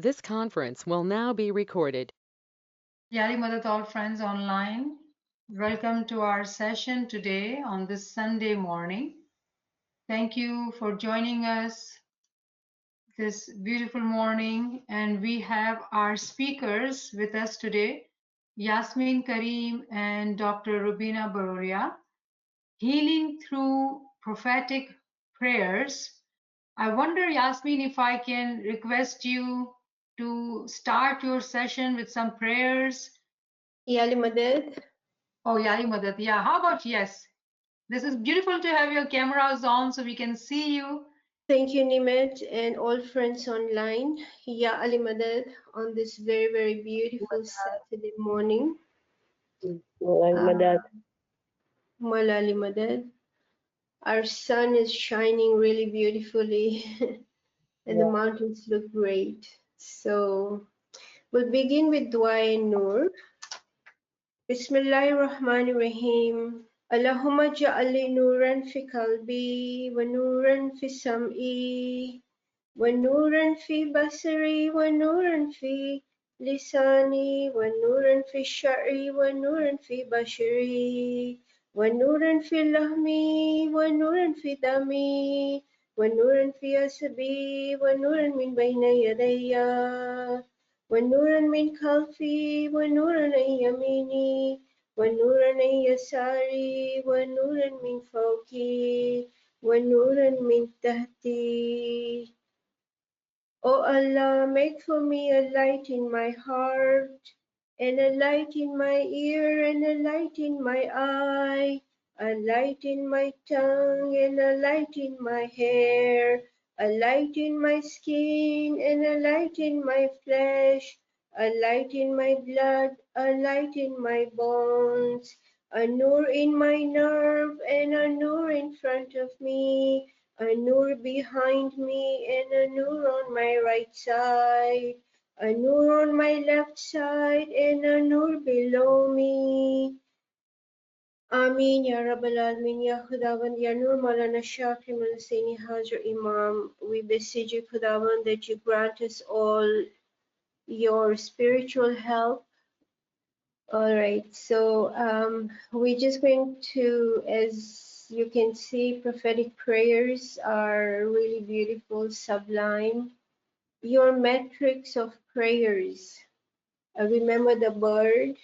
This conference will now be recorded. Yali Madat, all friends online. Welcome to our session today on this Sunday morning. Thank you for joining us this beautiful morning. And we have our speakers with us today, Yasmin Karim and Dr. Rubina Baroria, healing through prophetic prayers. I wonder, Yasmin, if I can request you to start your session with some prayers. Yali Madad. Oh, Yali Madad. Yeah, how about yes? This is beautiful to have your cameras on so we can see you. Thank you, Nimet, and all friends online. Ya Ali Madad on this very, very beautiful Saturday morning. Madad. Malali Madad. Our sun is shining really beautifully, and the mountains look great. So we'll begin with Dua and Nur. Bismillahir Rahmanir Rahim. Allahumma ja'alli nuran fi qalbi wa nuran fi sam'i ونورا في بصري ونورا في لساني ونورا في شعري ونورا في بشري ونورا في لحمي ونورا في دمي ونورا في عصبي ونورا من بين يدي ونورا من خلفي ونورا عن يميني ونورا عن يساري ونورا من فوقي ونورا من تحتي. O Allah, make for me a light in my heart, and a light in my ear, and a light in my eye, a light in my tongue, and a light in my hair, a light in my skin, and a light in my flesh, a light in my blood, a light in my bones, a nur in my nerve, and a nur in front of me, a nur behind me and a nur on my right side, a nur on my left side and a nur below me. Ameen Ya Rabbal Alameen Ya Khudawand Ya Nur Maulana Shakri Malasini Hajar Imam. We beseech you, Khudawand, that you grant us all your spiritual help. All right, so we're just going to, as you can see, prophetic prayers are really beautiful, sublime. Your metrics of prayers. Remember the bird.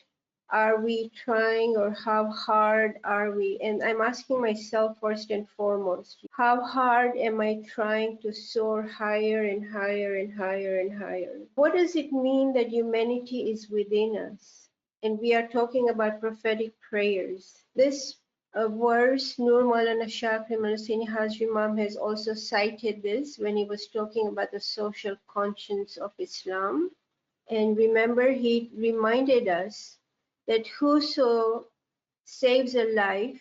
Are we trying, or how hard are we? And I'm asking myself first and foremost, how hard am I trying to soar higher and higher and higher and higher? What does it mean that humanity is within us? And we are talking about prophetic prayers. This verse, Nur Maulana Shah Malasini Hazri Imam has also cited this when he was talking about the social conscience of Islam. And remember, he reminded us that whoso saves a life,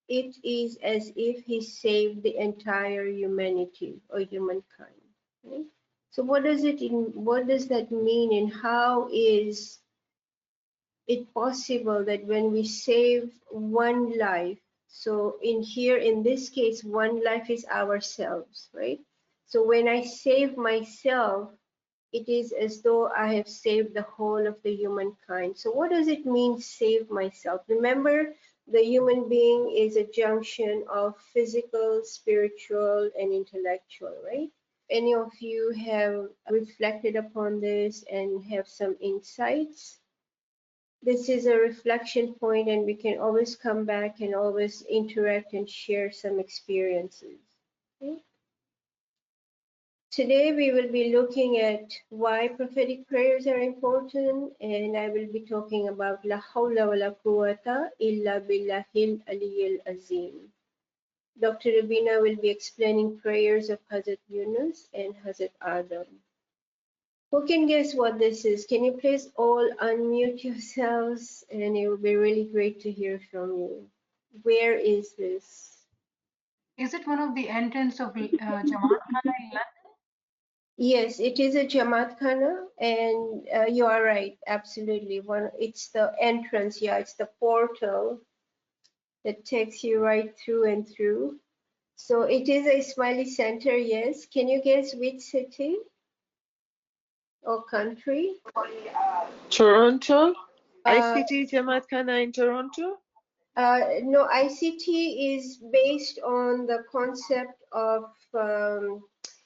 it is as if he saved the entire humanity or humankind. Right? So what does that mean, and how is it possible that when we save one life, so in this case, one life is ourselves, right? So when I save myself, it is as though I have saved the whole of the humankind. So what does it mean, save myself? Remember, the human being is a junction of physical, spiritual, and intellectual, right? Any of you have reflected upon this and have some insights? This is a reflection point, and we can always come back and always interact and share some experiences. Okay? Today we will be looking at why prophetic prayers are important, and I will be talking about La hawla wa la quwwata illa billahil aliyyil azim. Dr. Rabina will be explaining prayers of Hazrat Yunus and Hazrat Adam. Who can guess what this is? Can you please all unmute yourselves, and it will be really great to hear from you. Where is this? Is it one of the entrance of Jamaat Khana in London? Yes, it is a Jamaat Khana, and you are right, absolutely. It's the entrance, yeah, it's the portal that takes you right through and through. So it is a Ismaili center, yes. Can you guess which city? or country. Toronto? Uh, ICT Jamaat Khana in Toronto? no, ICT is based on the concept of,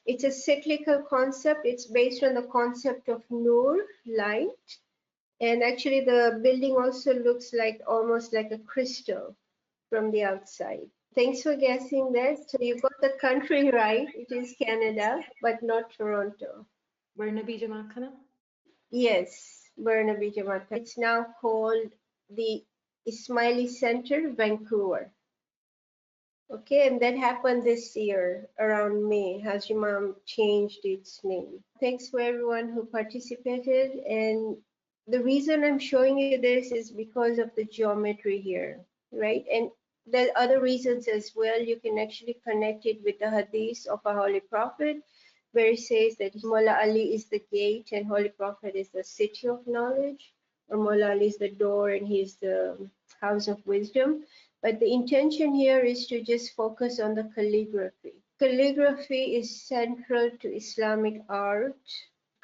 it's a cyclical concept. It's based on the concept of Nur, light. And actually the building also looks like almost like a crystal from the outside. Thanks for guessing that. So you got the country right. It is Canada, but not Toronto. Burnaby Jamaat Khana? Yes, Burnaby Jamaica. It's now called the Ismaili Center, Vancouver. Okay, and that happened this year around May. Hajimam changed its name. Thanks for everyone who participated. And the reason I'm showing you this is because of the geometry here, right? And there are other reasons as well. You can actually connect it with the hadith of a holy prophet, where it says that Mullah Ali is the gate and holy prophet is the city of knowledge, or Mullah Ali is the door and he's the house of wisdom. But the intention here is to just focus on the calligraphy. Calligraphy is central to Islamic art,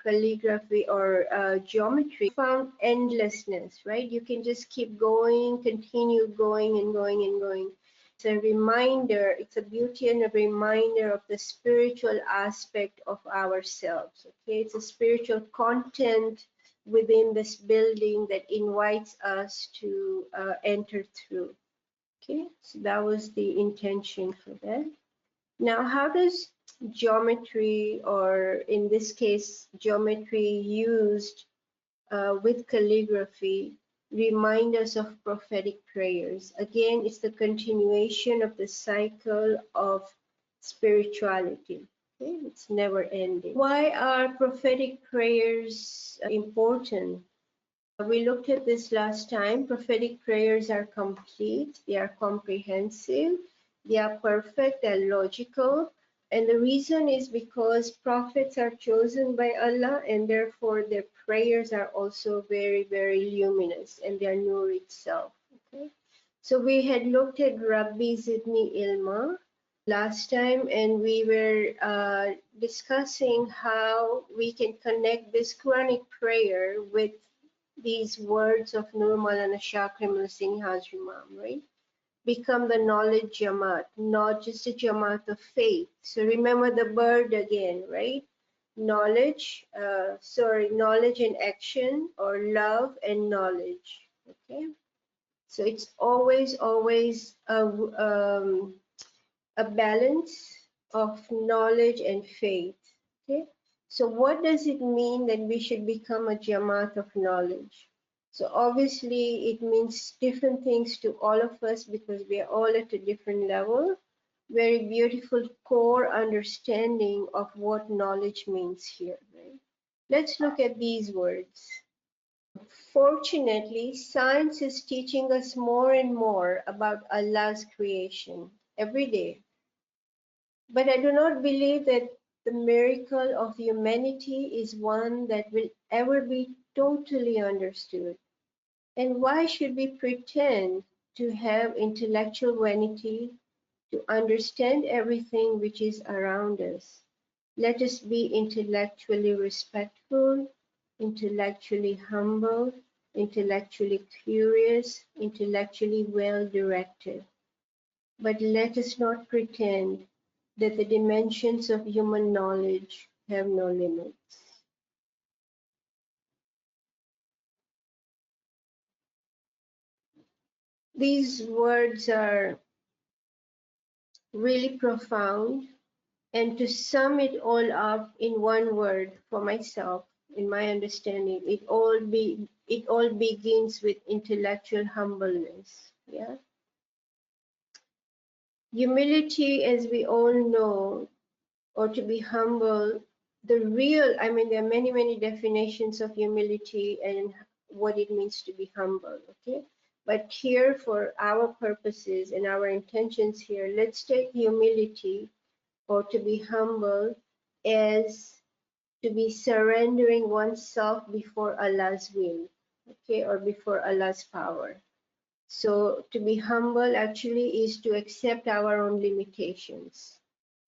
calligraphy or geometry. Found endlessness, right? You can just keep going, continue going and going and going. It's a reminder, it's a beauty and a reminder of the spiritual aspect of ourselves. Okay, it's a spiritual content within this building that invites us to enter through. Okay, so that was the intention for that. Now, how does geometry, or in this case, geometry used with calligraphy, remind us of prophetic prayers? Again, it's the continuation of the cycle of spirituality. Okay? It's never ending. Why are prophetic prayers important? We looked at this last time. Prophetic prayers are complete, they are comprehensive, they are perfect, they're logical. And the reason is because prophets are chosen by Allah, and therefore their prayers are also very, very luminous, and they are Nur itself. Okay? So we had looked at Rabbi Zidni Ilma last time, and we were discussing how we can connect this Quranic prayer with these words of Nur Maulana Shah Kamal Singh Hazrimam, right? Become the knowledge Jamaat, not just a Jamaat of faith. So remember the bird again, right? Knowledge, knowledge and action, or love and knowledge, okay? So it's always, always a balance of knowledge and faith. Okay, so what does it mean that we should become a Jamaat of knowledge? So obviously it means different things to all of us because we are all at a different level. Very beautiful core understanding of what knowledge means here, right? Let's look at these words. Fortunately, science is teaching us more and more about Allah's creation every day. But I do not believe that the miracle of humanity is one that will ever be totally understood. And why should we pretend to have intellectual vanity to understand everything which is around us? Let us be intellectually respectful, intellectually humble, intellectually curious, intellectually well directed. But let us not pretend that the dimensions of human knowledge have no limits. These words are really profound, and to sum it all up in one word for myself, in my understanding, it all begins with intellectual humbleness. Yeah. Humility, as we all know, or to be humble, the real, I mean, there are many, many definitions of humility and what it means to be humble, okay? But here, for our purposes and our intentions here, let's take humility, or to be humble, as to be surrendering oneself before Allah's will, okay, or before Allah's power. So to be humble actually is to accept our own limitations.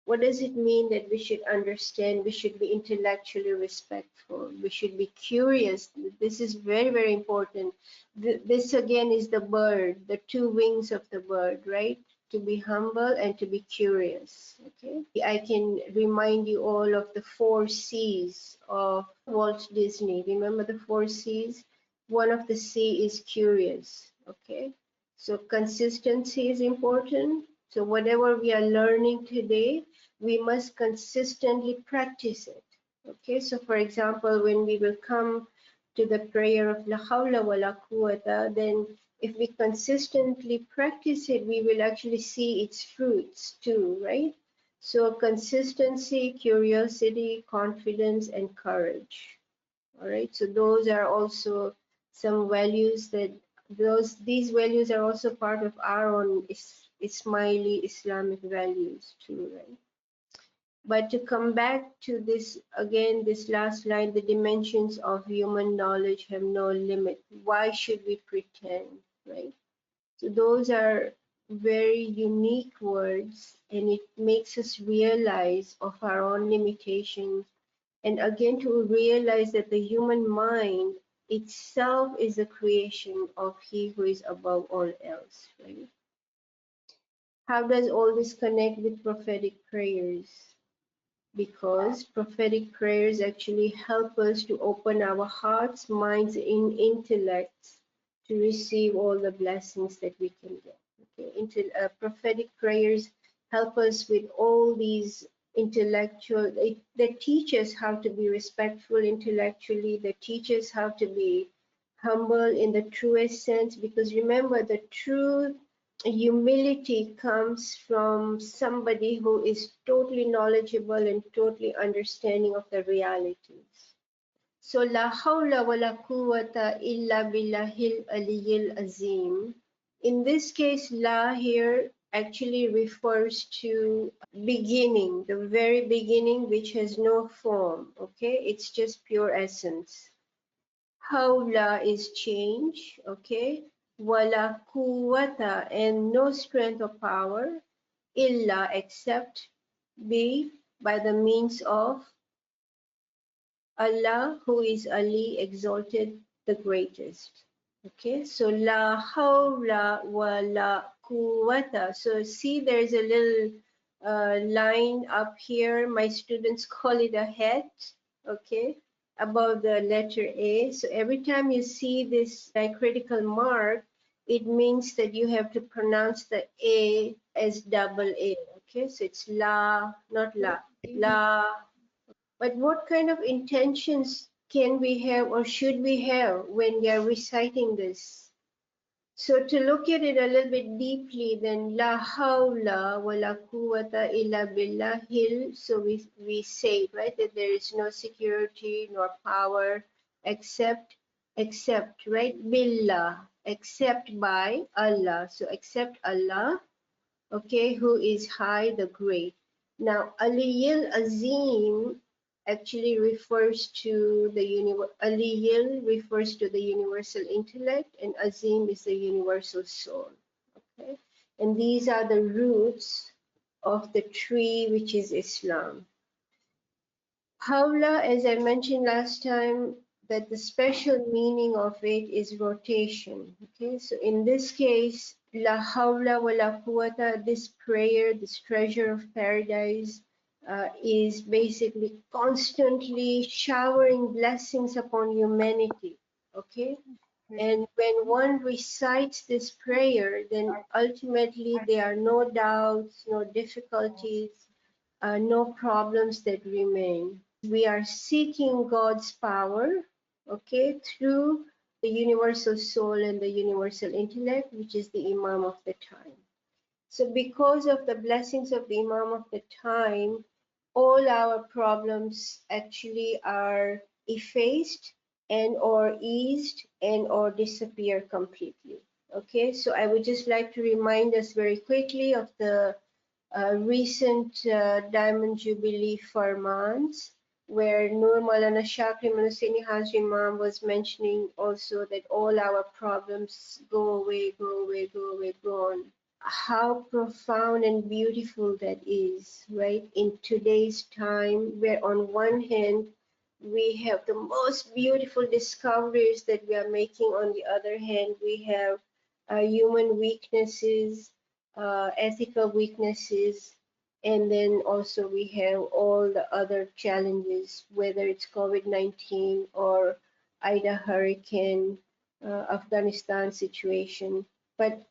What does it mean that we should understand? We should be intellectually respectful. We should be curious. This is very, very important. This again is the bird, the two wings of the bird, right? To be humble and to be curious. Okay. I can remind you all of the four C's of Walt Disney. Remember the four C's? One of the C is curious. Okay. So consistency is important. So whatever we are learning today, we must consistently practice it. Okay, so for example, when we will come to the prayer of La Hawla wa la Quwwata, then if we consistently practice it, we will actually see its fruits too, right? So consistency, curiosity, confidence, and courage. All right, so those are also some values that these values are also part of our own Ismaili Islamic values too, right? But to come back to this again, this last line, the dimensions of human knowledge have no limit. Why should we pretend, right? So those are very unique words, and it makes us realize of our own limitations, and again to realize that the human mind itself is a creation of He who is above all else, right? How does all this connect with prophetic prayers? Because prophetic prayers actually help us to open our hearts, minds, and intellects to receive all the blessings that we can get. Okay, prophetic prayers help us with all these intellectual. They teach us how to be respectful intellectually. They teach us how to be humble in the truest sense. Because remember, the true humility comes from somebody who is totally knowledgeable and totally understanding of the realities. So la hawla wa la quwwata illa billahil aliyyil azim. In this case, la here actually refers to beginning, the very beginning, which has no form. Okay, it's just pure essence. Hawla is change, okay? Wala quwwata, and no strength or power, illa except be by the means of Allah, who is Ali, exalted, the greatest. Okay, so la hawla wa la quwwata. So see, there's a little line up here. My students call it a hat. Okay, above the letter A. So every time you see this diacritical mark, it means that you have to pronounce the A as double A. Okay, so it's la, not la, la. But what kind of intentions can we have or should we have when we are reciting this? So to look at it a little bit deeply, then la hawla wa la quwwata illa billahil. So we say, right, that there is no security nor power except, right, billah, except by Allah. So except Allah, okay, who is high, the great. Now, Aliyil Azim actually refers to the Aliyil refers to the universal intellect, and Azim is the universal soul. Okay, and these are the roots of the tree, which is Islam. Hawla, as I mentioned last time, that the special meaning of it is rotation. Okay, so in this case, La Hawla wa la Quwwata, this prayer, this treasure of paradise, is basically constantly showering blessings upon humanity. Okay, and when one recites this prayer, then ultimately there are no doubts, no difficulties, no problems that remain. We are seeking God's power, okay, through the universal soul and the universal intellect, which is the Imam of the time. So because of the blessings of the Imam of the time, all our problems actually are effaced and or eased and or disappear completely. Okay, so I would just like to remind us very quickly of the recent Diamond Jubilee Farmans, where Nur Maulana Shakri Manusini Haji Imam was mentioning also that all our problems go away, go away, go away, gone. how profound and beautiful that is, right? In today's time, where on one hand, we have the most beautiful discoveries that we are making. On the other hand, we have human weaknesses, ethical weaknesses, and then also we have all the other challenges, whether it's COVID-19 or Ida hurricane, Afghanistan situation. But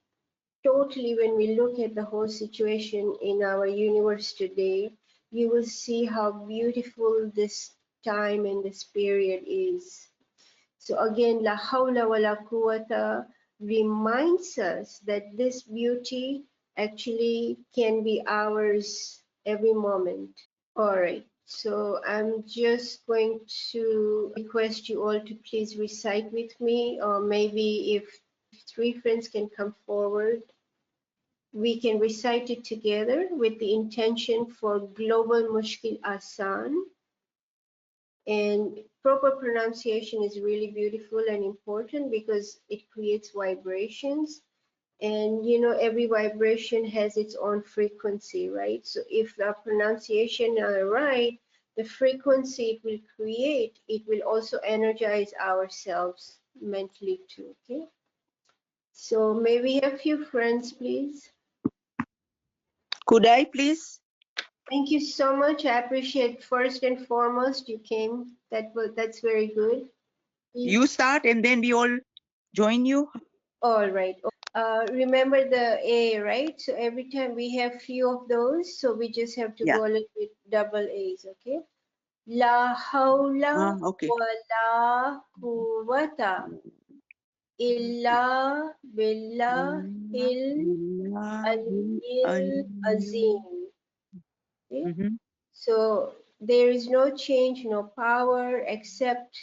totally, when we look at the whole situation in our universe today, you will see how beautiful this time and this period is. So again, La Hawla wa la Quwwata reminds us that this beauty actually can be ours every moment. All right, so I'm just going to request you all to please recite with me, or maybe if three friends can come forward, we can recite it together with the intention for global mushkil asan. And proper pronunciation is really beautiful and important because it creates vibrations. And you know, every vibration has its own frequency, right? So if the pronunciation are right, the frequency it will create, it will also energize ourselves mentally too. Okay, so may we have a few friends, please? Could I please? Thank you so much. I appreciate, first and foremost you came. That's very good. You start and then we all join you. All right. Remember the A, right? So every time we have few of those, so we just have to Yeah. go a little bit double A's, okay? La hawla Okay. wa la quwwata illa billahil aliyyil azim. Okay? Mhm. So there is no change, no power except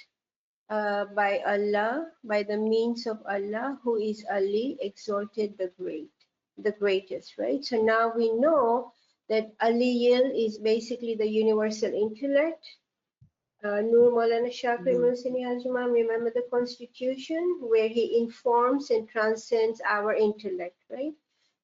by Allah, by the means of Allah, who is Ali, exalted the great, the greatest, right? So now we know that Aliyil is basically the universal intellect. Nur Maulana Shakir Muhsini Hajimam, remember the constitution where he informs and transcends our intellect, right?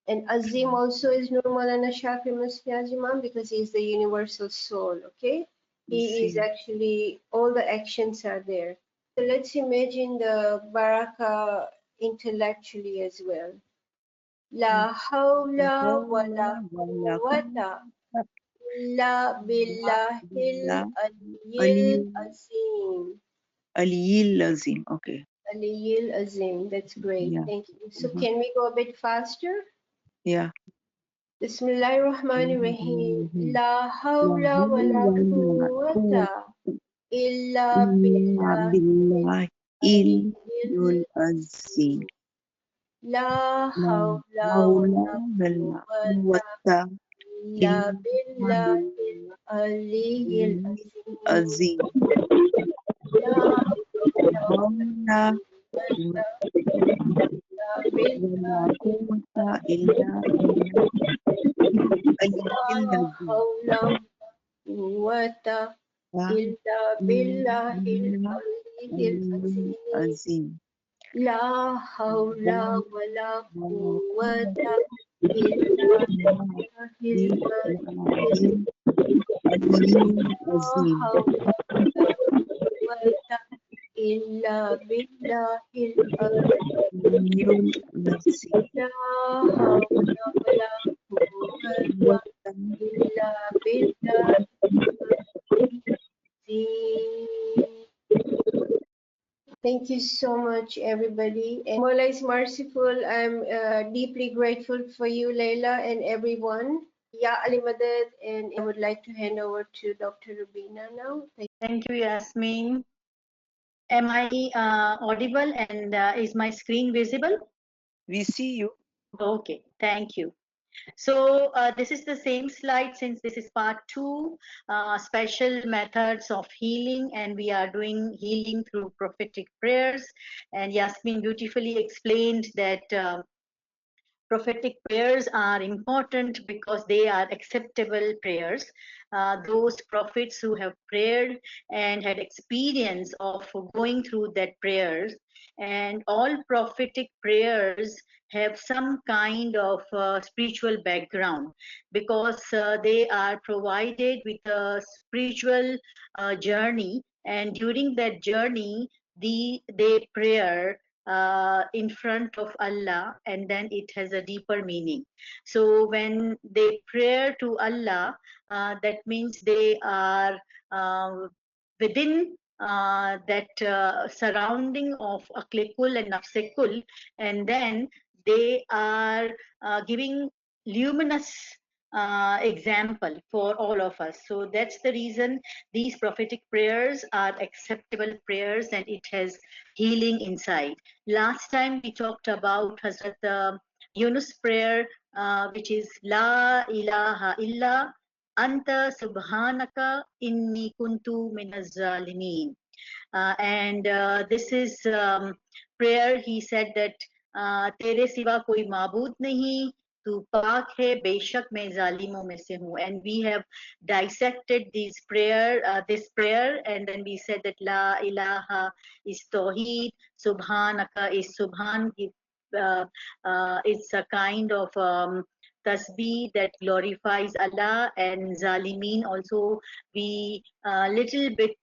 And Azim also is Nur Maulana Shakir Muhsini Hajimam because he is the universal soul, okay? He is actually, all the actions are there. So let's imagine the baraka intellectually as well. La hawla wa la quwwata illa billahil aliyyil azim. Aliyil Azim. Okay. Aliyyil azim. That's great. Yeah. Thank you. So can we go a bit faster? Yeah. Bismillahirrahmanirrahim. La hawla wa la quwwata illa billahil aliyyil Azim. La hawla wa la quwwata illa billahil aliyyil azim. Azim. La hawla wa Haula la quwwata illa quwwata illa Aliyil la Azim. hawla wa la quwwata illa billahil aliyyil azim. Azim. La hawla wa la quwwata illa billahil aliyyil Aliyil La Azim. hawla wa la quwwata illa billahil aliyyil Aliyil Azim. La hawla wa la quwwata illa billahil azim. Thank you so much, everybody. And Mola is merciful. I'm deeply grateful for you, Leila, and everyone. Ya Ali Madad, and I would like to hand over to Dr. Rubina now. Thank you, Yasmin. Am I audible and is my screen visible? We see you. Okay, thank you. So this is the same slide since this is part 2, special methods of healing, and we are doing healing through prophetic prayers. And Yasmin beautifully explained that prophetic prayers are important because they are acceptable prayers. Those prophets who have prayed and had experience of going through that prayers, and all prophetic prayers have some kind of spiritual background, because they are provided with a spiritual journey, and during that journey they prayer in front of Allah, and then it has a deeper meaning. So when they pray to Allah, that means they are uh, within that surrounding of aklikul and nafsekul, and then they are giving luminous example for all of us. So that's the reason these prophetic prayers are acceptable prayers, and it has healing inside. Last time we talked about Hazrat Yunus prayer, which is La ilaha illa anta subhanaka inni kuntu minaz zalimin. And this is prayer. He said that तेरे सिवा कोई माबूद नहीं, तू पाक है बेशक मैं जालिमों में से हूँ. And we have dissected this prayer, and then we said that La ilaha is Tawheed, Subhanaka is Subhan. It's a kind of tasbih that glorifies Allah, and Zalimin also we little bit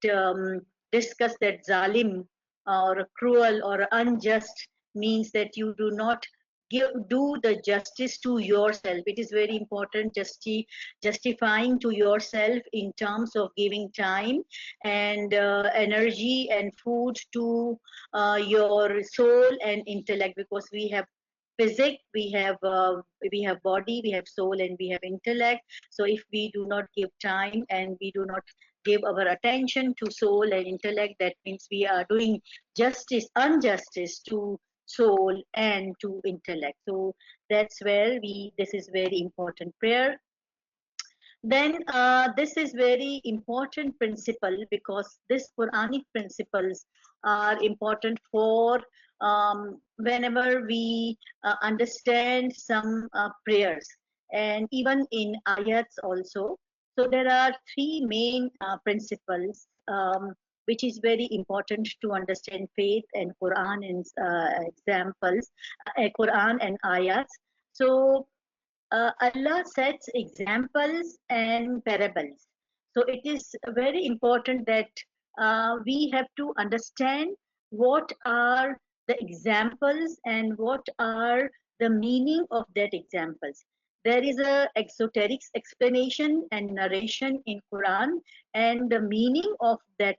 discuss that zalim or cruel or unjust means that you do not do the justice to yourself. It is very important, justifying to yourself in terms of giving time and energy and food to your soul and intellect, because we have physics, we have body, we have soul, and we have intellect. So if we do not give time and we do not give our attention to soul and intellect, that means we are doing injustice to soul and to intellect. So that's where this is very important prayer. Then this is very important principle, because this Quranic principles are important for whenever we understand some prayers, and even in ayats also. So there are three main principles which is very important to understand faith and Quran and examples, Quran and ayats. So Allah sets examples and parables. So it is very important that we have to understand what are the examples and what are the meaning of that examples. There is a exoteric explanation and narration in Quran, and the meaning of that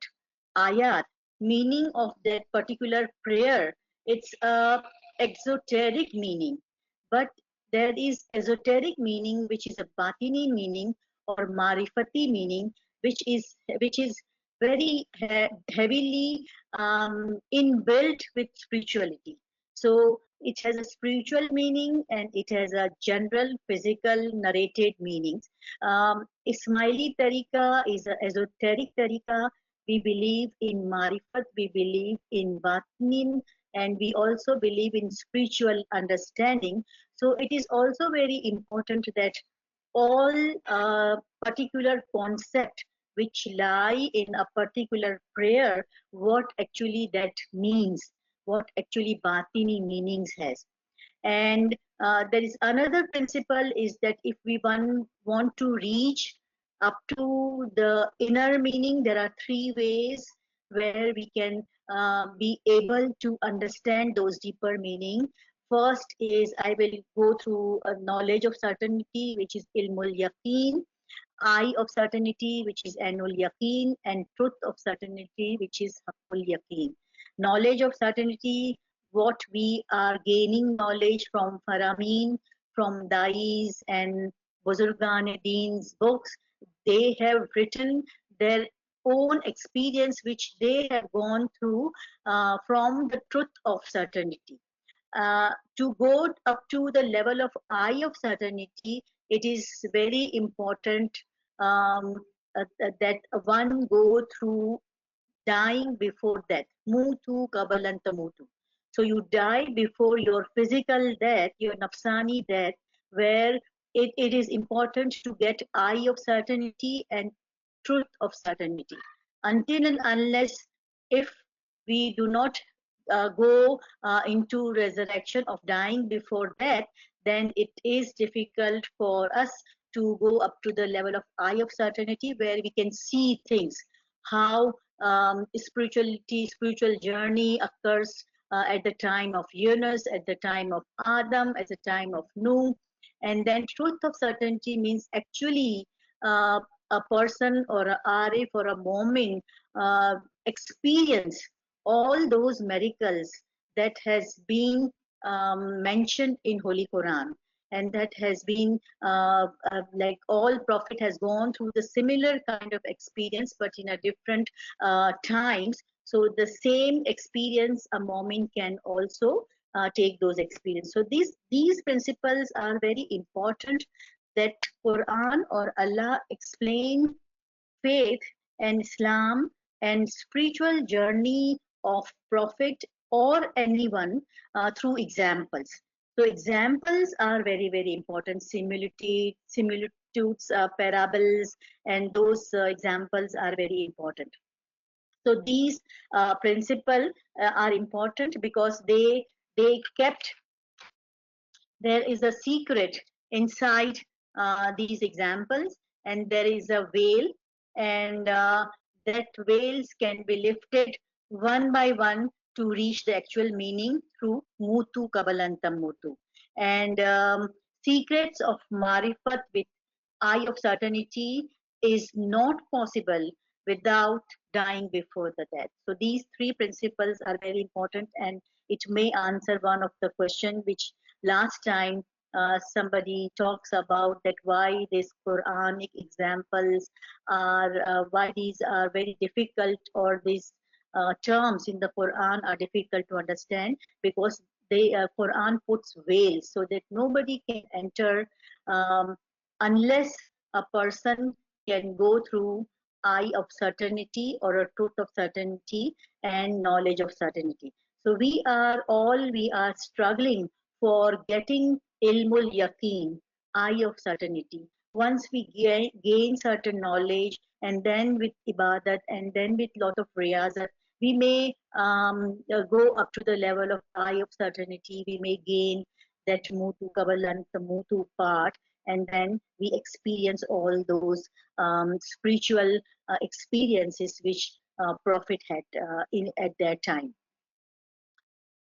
ayat, meaning of that particular prayer, it's a exoteric meaning. But there is esoteric meaning, which is a batini meaning or marifati meaning, which is very heavily inbuilt with spirituality. So it has a spiritual meaning and it has a general physical narrated meanings. Ismaili Tariqa is an esoteric Tariqa. We believe in marifat, we believe in batnin, and we also believe in spiritual understanding. So it is also very important that all particular concept which lie in a particular prayer, what actually that means, what actually Batini meanings has. And there is another principle is that if we want to reach up to the inner meaning, there are three ways where we can be able to understand those deeper meaning. First is I will go through a knowledge of certainty, which is ilmul yaqeen, eye of certainty, which is anul yaqeen, and truth of certainty, which is haqqul yaqeen. Knowledge of certainty, what we are gaining knowledge from Faramin, from Dais and Buzurgan Deen's books. They have written their own experience, which they have gone through from the truth of certainty. To go up to the level of eye of certainty, it is very important that one go through dying before death. Mutu kabalantamutu. So you die before your physical death, your nafsani death, where it is important to get eye of certainty and truth of certainty. Until and unless if we do not go into resurrection of dying before death, then it is difficult for us to go up to the level of eye of certainty where we can see things, how spiritual journey occurs at the time of Yunus, at the time of Adam, at the time of Nuh. And then truth of certainty means actually uh, a person or a arif or a moment experience all those miracles that has been mentioned in Holy Quran, and that has been like all prophet has gone through the similar kind of experience but in a different times. So the same experience a moment can also take those experience. So these principles are very important, that Quran or Allah explain faith and Islam and spiritual journey of prophet or anyone through examples. So examples are very, very important. Similitudes, parables, and those examples are very important. So these principles are important because they kept, there is a secret inside these examples, and there is a veil, and that veils can be lifted one by one to reach the actual meaning through mutu kabalantam mutu. And secrets of marifat with eye of certainty is not possible without dying before the death. So these three principles are very important, and it may answer one of the question which last time somebody talks about, that why these Quranic examples are, why these are very difficult, or these terms in the Quran are difficult to understand, because they Quran puts veils so that nobody can enter unless a person can go through eye of certainty or a truth of certainty and knowledge of certainty. So we are struggling for getting ilmul yaqeen, eye of certainty. Once we gain certain knowledge, and then with ibadat, and then with lot of riyazat, we may go up to the level of eye of certainty. We may gain that mutu kabalant, the mutu part, and then we experience all those spiritual experiences which Prophet had in at that time.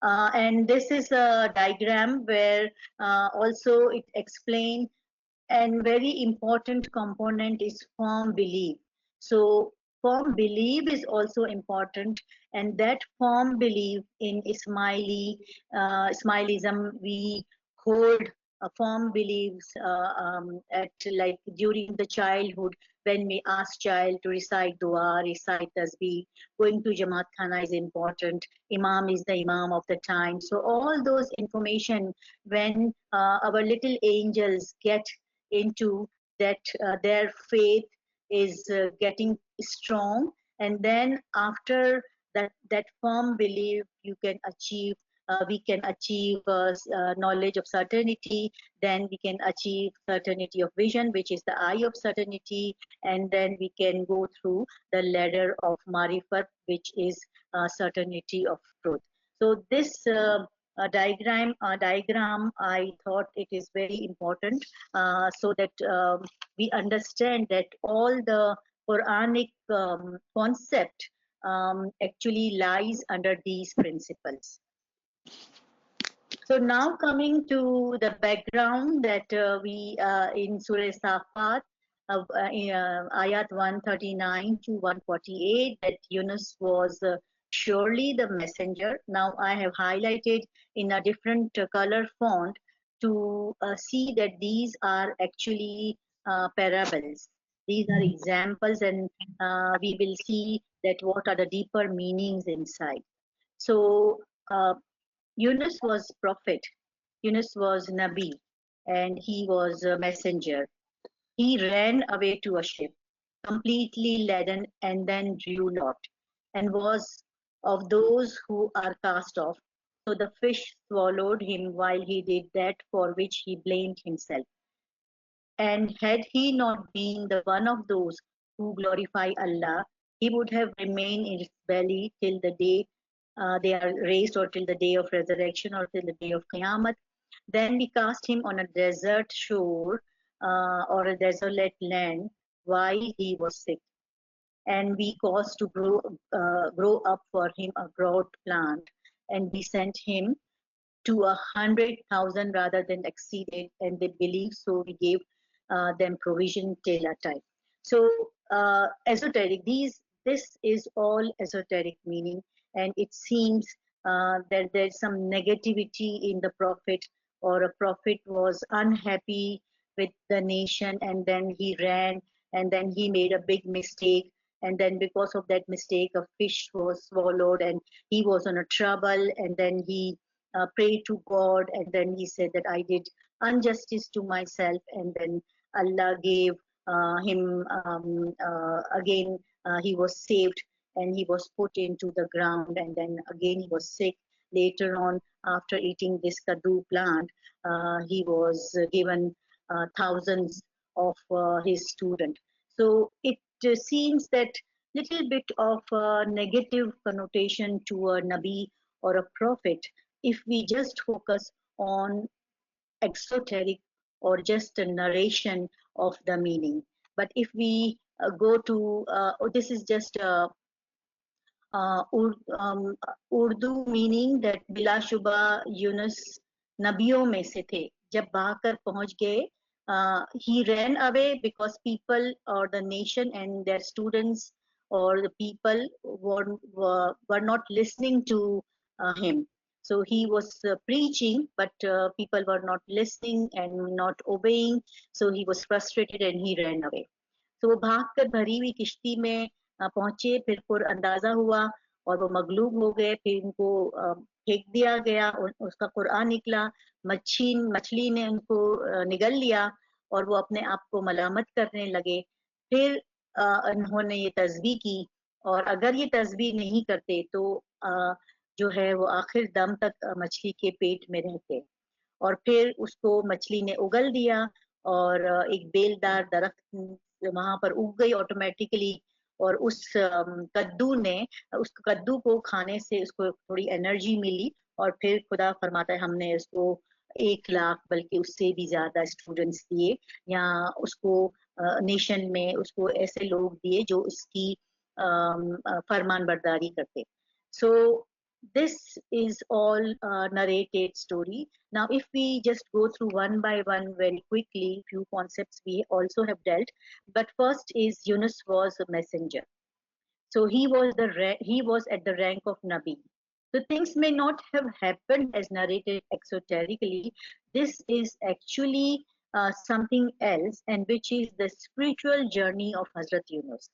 And this is a diagram where also it explains, and very important component is firm belief. So firm belief is also important, and that firm belief in Ismailism, we hold firm beliefs at, like, during the childhood, when we ask child to recite dua, recite tasbih, going to Jamaat Khana is important, Imam is the Imam of the time. So all those information, when our little angels get into that, their faith is getting strong, and then after that firm belief, you can achieve we can achieve knowledge of certainty, then we can achieve certainty of vision, which is the eye of certainty, and then we can go through the ladder of marifat, which is certainty of truth. So this diagram, I thought it is very important, so that we understand that all the Quranic concept actually lies under these principles. So now coming to the background, that we in Surah Safat, ayat 139 to 148, that Yunus was surely the messenger. Now I have highlighted in a different color font to see that these are actually parables. These are examples, and we will see that what are the deeper meanings inside. So Yunus was prophet, Yunus was Nabi, and he was a messenger. He ran away to a ship, completely laden, and then drew lot, and was of those who are cast off. So the fish swallowed him while he did that for which he blamed himself. And had he not been the one of those who glorify Allah, he would have remained in its belly till the day they are raised, or till the day of resurrection, or till the day of Qiyamah. Then we cast him on a desert shore or a desolate land while he was sick. And we caused to grow up for him a broad plant, and we sent him to 100,000 rather than exceeded, and they believed, so we gave them provision till a time. So esoteric, this is all esoteric meaning, and it seems that there's some negativity in the prophet, or a prophet was unhappy with the nation, and then he ran, and then he made a big mistake, and then because of that mistake a fish was swallowed, and he was in a trouble, and then he prayed to God, and then he said that I did injustice to myself, and then Allah gave him again, he was saved, and he was put into the ground, and then again he was sick. Later on, after eating this kadu plant, he was given thousands of his students. So it seems that little bit of negative connotation to a nabi or a prophet if we just focus on exoteric or just a narration of the meaning. But if we go to, this is just Urdu meaning that बिलाशुबा यूनुस नबियों में से थे जब भागकर पहुंच गए he ran away because people or the nation and their students or the people were not listening to him. So he was preaching, but people were not listening and not obeying, so he was frustrated and he ran away. तो वो भाग कर भरी हुई किश्ती में पहुंचे, फिर अंदाजा हुआ और वो मगलूब हो गए, फिर उनको फेंक दिया गया, उसका कुरान निकला, मछली ने उनको निगल लिया और वो अपने आप को मलामत करने लगे. फिर उन्होंने ये तस्बीह की, और अगर ये तस्बीह नहीं करते तो जो है वो आखिर दम तक मछली के पेट में रहते. और फिर उसको मछली ने उगल दिया और एक बेलदार दरख्त वहां पर उग गई ऑटोमेटिकली, और उस कद्दू को खाने से उसको थोड़ी एनर्जी मिली, और फिर खुदा फरमाता है हमने उसको 1 लाख बल्कि उससे भी ज्यादा स्टूडेंट्स दिए, या उसको नेशन में उसको ऐसे लोग दिए जो उसकी फरमान बरदारी करते. सो this is all narrated story. Now if we just go through one by one very quickly, few concepts we also have dealt. But first is Yunus was a messenger, so he was at the rank of Nabi. So things may not have happened as narrated exoterically. This is actually something else, and which is the spiritual journey of Hazrat Yunus.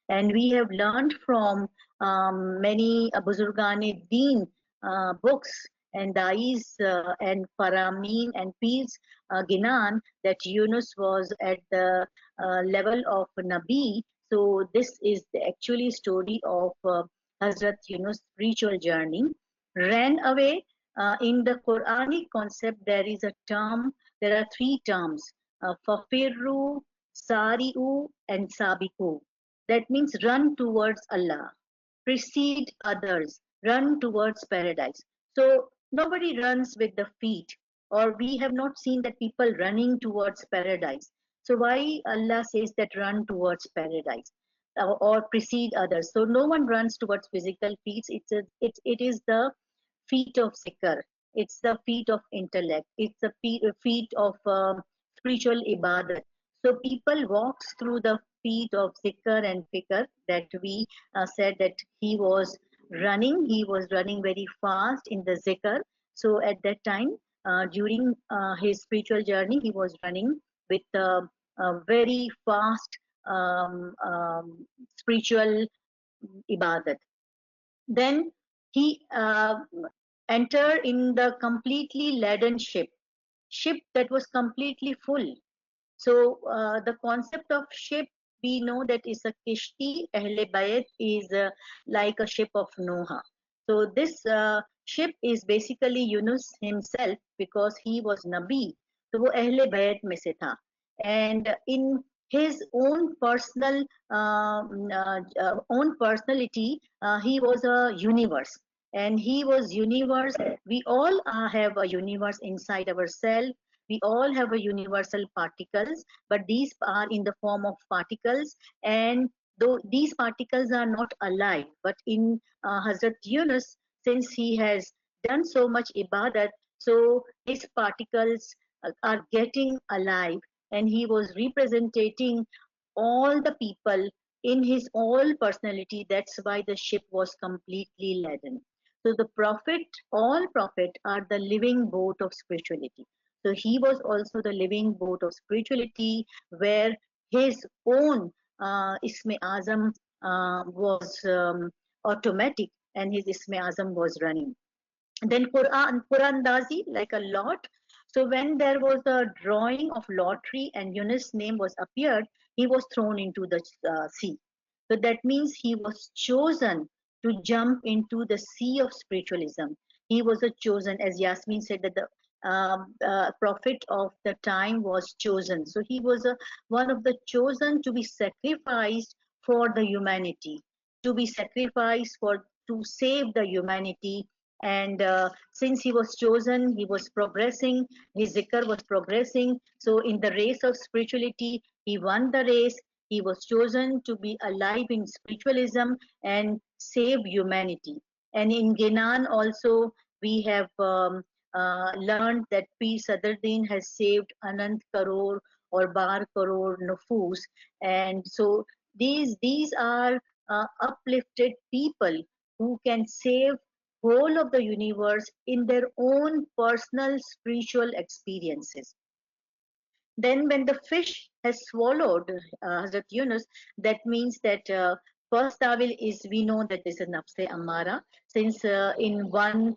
And we have learned from many Buzurgan-e-Deen books and Dais and Parameen and Peers Ginan that Yunus was at the level of Nabi. So this is the actually story of Hazrat Yunus' spiritual journey. Ran away. In the Quranic concept, there is a term, there are 3 terms, Fafirru, Sari'u, and Sabiku. That means run towards Allah, precede others, run towards paradise. So nobody runs with the feet, or we have not seen that people running towards paradise. So why Allah says that run towards paradise or precede others? So no one runs towards physical feet. It is the feet of zikr. It's the feet of intellect. It's the feet of spiritual ibadat. So people walks through the feet of zikr and fikr, that we said that he was running very fast in the zikr. So at that time, during his spiritual journey, he was running with a very fast spiritual ibadat. Then he entered in the completely laden ship that was completely full. So the concept of ship, we know that is a kishti. Ahle Bayt is like a ship of Noah. So this ship is basically Yunus himself because he was Nabi. So वो अहले बैत में से था. And in his own personal own personality, he was a universe. And he was universe. We all have a universe inside ourselves. We all have a universal particles, but these are in the form of particles. And though these particles are not alive, but in Hazrat Yunus, since he has done so much ibadat, so his particles are getting alive, and he was representing all the people in his all personality. That's why the ship was completely laden. So the prophet, all prophet are the living boat of spirituality. So he was also the living boat of spirituality, where his own Isme Azam was automatic, and his Isme Azam was running. Then Qurandazi, like a lot. So when there was a drawing of lottery and Yunus' name was appeared, he was thrown into the sea. So that means he was chosen to jump into the sea of spiritualism. He was a chosen, as Yasmin said, that the prophet of the time was chosen. So he was one of the chosen to be sacrificed for the humanity, to be sacrificed for to save the humanity. And since he was chosen, he was progressing, his zikr was progressing. So in the race of spirituality, he won the race. He was chosen to be alive in spiritualism and save humanity. And in Ginan also, we have learned that P. Sadruddin has saved Anant Karor or Bar Karor Nufus. And so these are uplifted people who can save whole of the universe in their own personal spiritual experiences. Then when the fish has swallowed Hazrat Yunus, that means that first tawil is, we know that this is nafse amara, since in one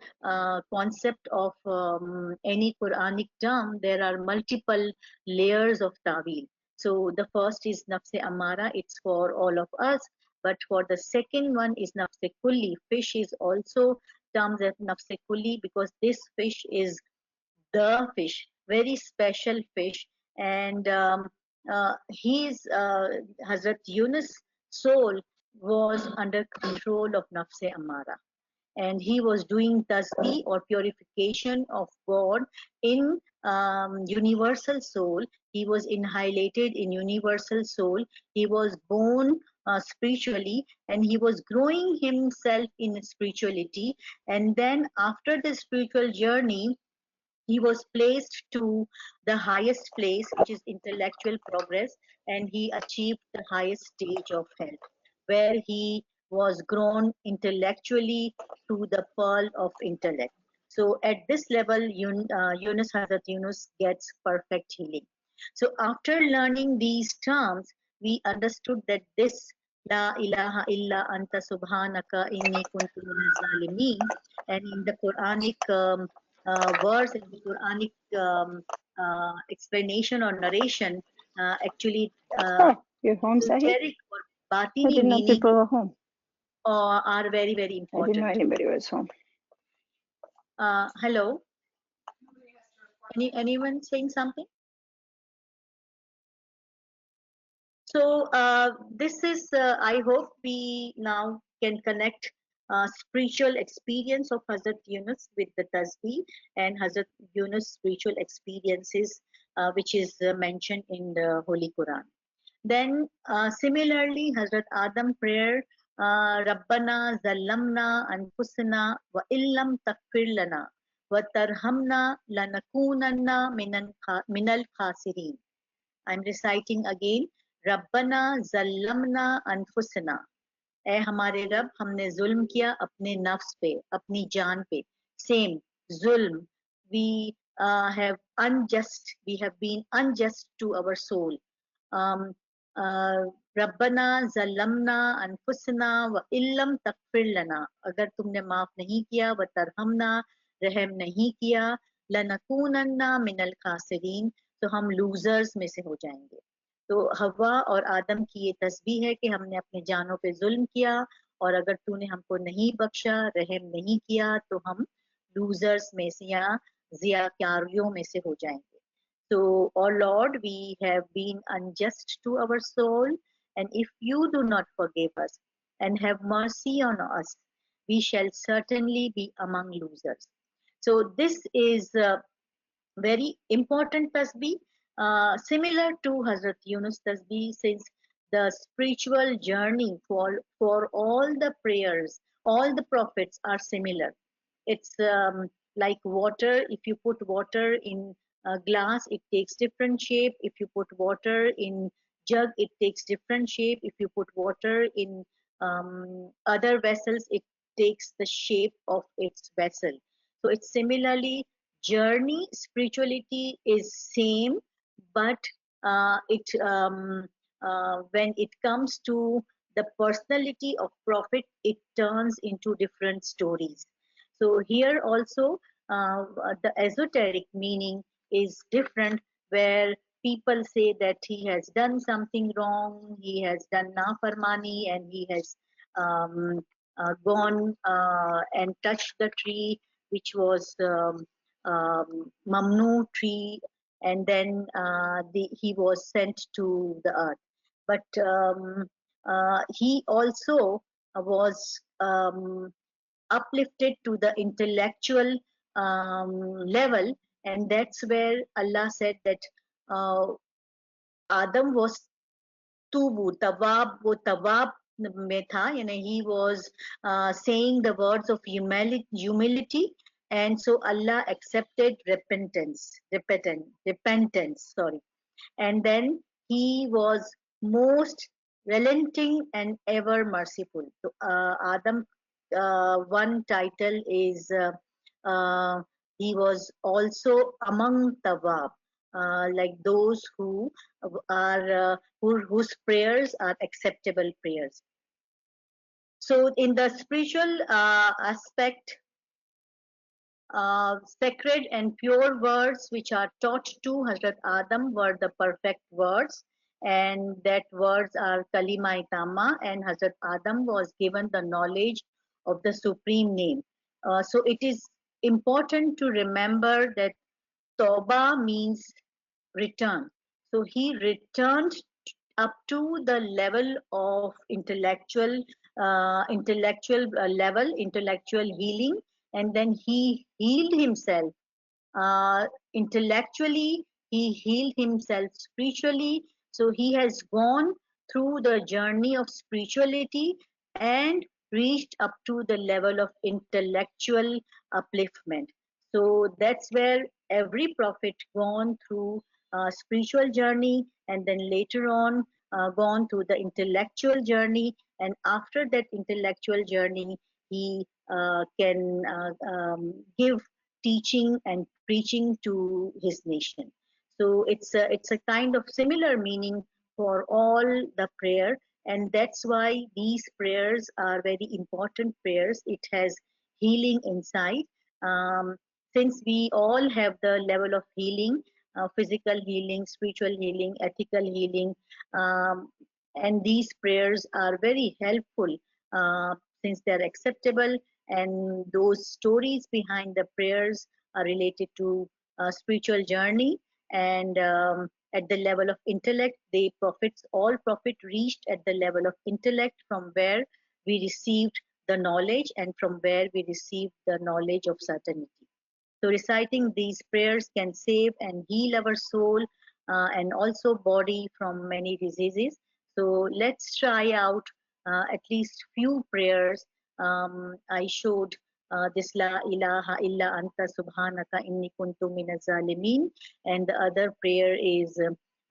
concept of any Quranic term, there are multiple layers of tawil. So the first is nafse amara, it's for all of us. But for the second one is nafse kulli. Fish is also termed as nafse kulli because this fish is the fish, very special fish. And his Hazrat Yunus' soul was under control of Nafse Amara. And he was doing tasbih or purification of God in universal soul. He was inhalated in universal soul. He was born spiritually, and he was growing himself in spirituality. And then after the spiritual journey, he was placed to the highest place, which is intellectual progress, and he achieved the highest stage of health, where he was grown intellectually to the pearl of intellect. So at this level, Yunus, Hazrat Yunus gets perfect healing. So after learning these terms, we understood that this La ilaha illa anta subhanaka inni kuntu minaz zalimin, and in the Quranic verse, in the Quranic explanation or narration, actually Oh, you're home, Sahib? esoteric or I batini didn't know meaning people were home. are very, very I didn't know important. anybody was home. Hello? Anyone saying something? So this is, I hope we now can connect spiritual experience of Hazrat Yunus with the Tasbih and Hazrat Yunus spiritual experiences, which is mentioned in the Holy Quran. Then similarly, Hazrat Adam prayer, Rabbana Zalamna Anfusana wa illam takfir lana wa tarhamna lanakunanna minal khasirin. I'm reciting again. रब्बना ज़ल्लमना अनफुसना, ए हमारे रब, हमने जुल्म किया अपने नफ्स पे, अपनी जान पे. Same, zulm. We have unjust, we have been unjust to our soul. रब्बना ज़ल्लमना अनफुसना व इल्लम तगफिर लना, अगर तुमने माफ नहीं किया, व तरहमना, रहम नहीं किया, लनकूनन्ना मिनल खासिरीन, तो हम लूजर्स में से हो जाएंगे. तो हवा और आदम की ये तस्बीह है कि हमने अपने जानों पे जुल्म किया और अगर तूने हमको नहीं बख्शा, रहम नहीं किया, तो हम लूजर्स में से या ज़ियाकारियों में से हो जाएंगे. So, O Lord, we have been unjust to our soul, and if you do not forgive us and have mercy on us, we shall certainly be among losers. So, this is very important tasbih, similar to Hazrat Yunus tasbih, since the spiritual journey for all the prayers, all the prophets are similar. It's like water. If you put water in a glass, it takes different shape. If you put water in jug, it takes different shape. If you put water in other vessels, it takes the shape of its vessel. So it's similarly journey. Spirituality is same, but when it comes to the personality of prophet, it turns into different stories. So here also the esoteric meaning is different, where people say that he has done something wrong, he has done nafarmani, and he has gone and touched the tree which was mamnu tree, and then he was sent to the earth. But he also was uplifted to the intellectual level, and that's where Allah said that Adam was tubu, tawab, wo tawab में था, यानी he was saying the words of humility, and so Allah accepted repentance, sorry. And then he was most relenting and ever merciful. So Adam, one title is he was also among Tawab, like those who are whose prayers are acceptable prayers. So in the spiritual aspect, sacred and pure words which are taught to Hazrat Adam were the perfect words, and that words are Kalima Tama, and Hazrat Adam was given the knowledge of the supreme name. So it is important to remember that Toba means return. So he returned up to the level of intellectual healing, and then he healed himself intellectually, he healed himself spiritually. So he has gone through the journey of spirituality and reached up to the level of intellectual upliftment. So that's where every prophet gone through spiritual journey, and then later on gone through the intellectual journey, and after that intellectual journey he can give teaching and preaching to his nation. So it's a kind of similar meaning for all the prayer, and that's why these prayers are very important prayers. It has healing inside. Um, since we all have the level of healing, physical healing, spiritual healing, ethical healing, um, and these prayers are very helpful since they are acceptable, and those stories behind the prayers are related to spiritual journey, and at the level of intellect, all prophets reached at the level of intellect, from where we received the knowledge and from where we received the knowledge of certainty. So reciting these prayers can save and heal our soul and also body from many diseases. So let's try out at least few prayers. I showed this La ilaha illa anta subhanaka inni kuntu minaz zalimin, and the other prayer is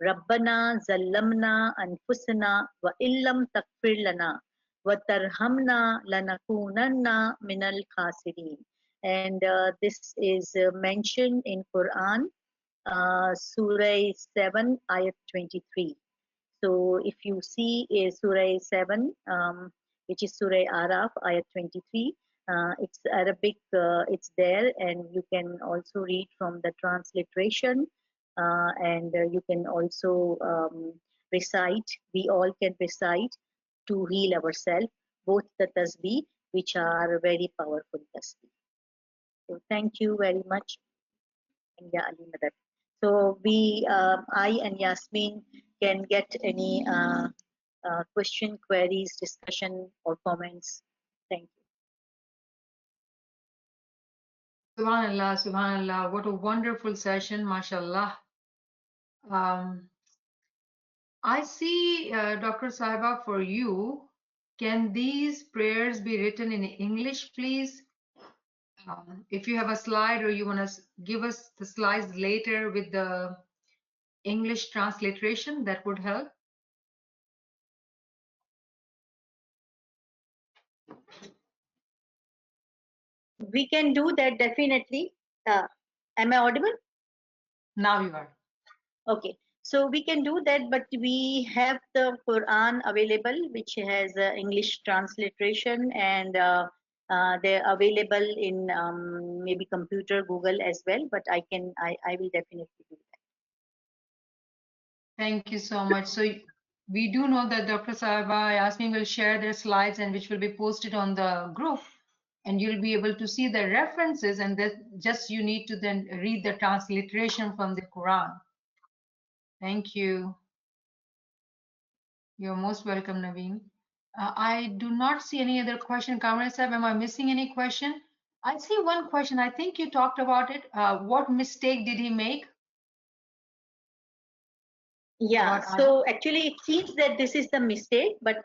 Rabbana zallamna anfusana wa illam takfir lana wa tarhamna lanakunanna minal khasirin. And this is mentioned in Quran, Surah 7, Ayat 23. So if you see Surah 7, which is Surah Araf, Ayat 23, it's Arabic, it's there, and you can also read from the transliteration, and you can also recite. We all can recite to heal ourselves. both the tasbih, which are very powerful tasbih. So thank you very much, Ya Ali Madad. So I and Yasmin can get any question, queries, discussion, or comments. Thank you. Subhanallah, Subhanallah. What a wonderful session, mashallah. I see, Dr. Sahiba, for you, can these prayers be written in English, please? If you have a slide or you want to give us the slides later with the English transliteration, that would help. We can do that definitely. Am I audible? Now you are. Okay, so we can do that, but we have the Quran available, which has English transliteration, and they're available in maybe computer, Google as well. But I will definitely do that. Thank you so much. So we do know that Dr. Sahiba Yasmin will share their slides and which will be posted on the group, and you'll be able to see the references, and that just you need to then read the transliteration from the Quran. Thank you. You're most welcome, Naveen. I do not see any other question. Kamran Sahib, am I missing any question? I see one question. I think you talked about it. What mistake did he make? Yeah, About so actually it seems that this is the mistake, but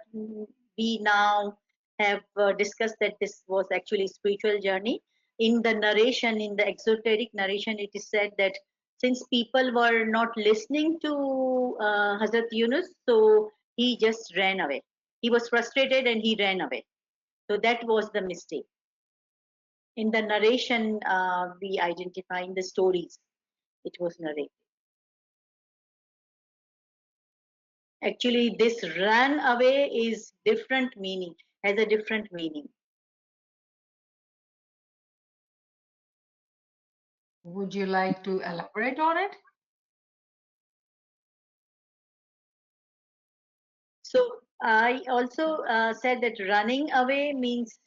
we now have discussed that this was actually spiritual journey. In the narration, in the exoteric narration, it is said that since people were not listening to Hazrat Yunus, so he just ran away. He was frustrated and he ran away. So that was the mistake. In the narration, we identify in the stories, it was narrated. Actually, this run away is different meaning, has a different meaning. Would you like to elaborate on it? So I also said that running away means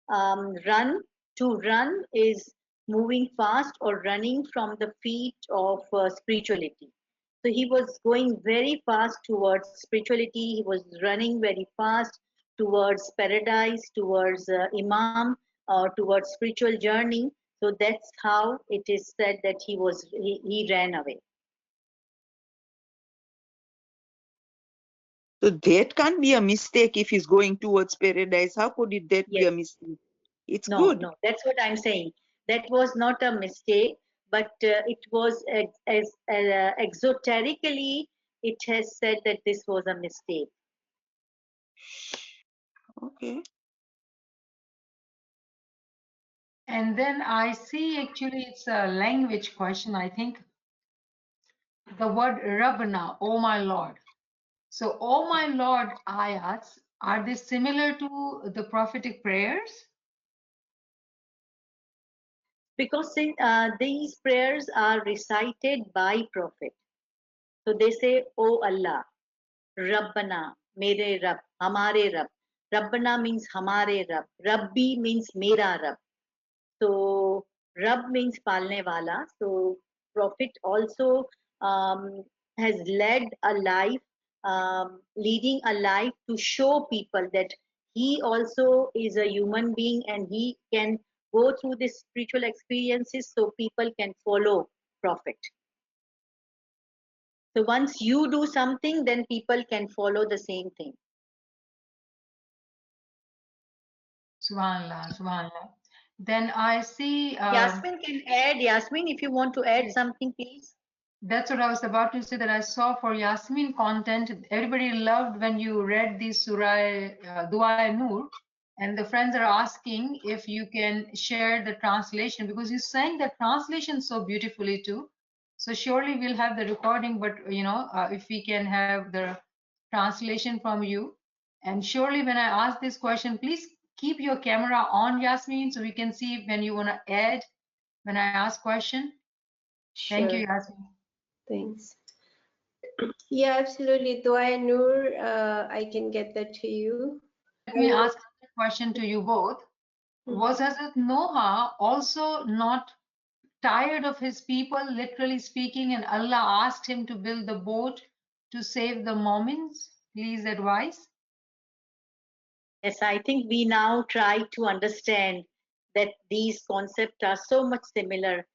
run. To run is moving fast or running from the feet of spirituality. So he was going very fast towards spirituality. He was running very fast towards paradise, towards Imam, or towards spiritual journey. So that's how it is said that he ran away. So that can't be a mistake if he's going towards paradise. How could that be Yes. a mistake? It's No, good. no, that's what I'm saying. That was not a mistake, but it was as exoterically, it has said that this was a mistake. Okay. And then I see actually it's a language question, I think. The word Rabbana, oh my Lord. So, oh my Lord ayats, are they similar to the prophetic prayers? Because these prayers are recited by Prophet. So they say, Oh Allah, Rabbana, Mere Rabb, Hamare Rabb. Rabbana means Hamare Rabb. Rabbi means Mera Rabb. So Rab means Palne Wala. So Prophet also has led a life, leading a life to show people that he also is a human being and he can go through these spiritual experiences so people can follow Prophet. So once you do something, then people can follow the same thing. Subhanallah, Subhanallah. Then I see. Yasmin can add. Yasmin, if you want to add Yes. something, please. That's what I was about to say, that I saw for Yasmin content. Everybody loved when you read the Surah Dua Nur, and the friends are asking if you can share the translation because you sang the translation so beautifully too. So surely we'll have the recording, but if we can have the translation from you. And surely when I ask this question, please keep your camera on, Yasmin, so we can see when you want to add when I ask question. Thank you, Sure. Yasmin. Thanks. Yeah, absolutely. Dua Nur, I can get that to you. Let me ask question to you both. Was Hazrat Noah also not tired of his people, literally speaking, and Allah asked him to build the boat to save the Mormons? Please advise. Yes, I think we now try to understand that these concepts are so much similar.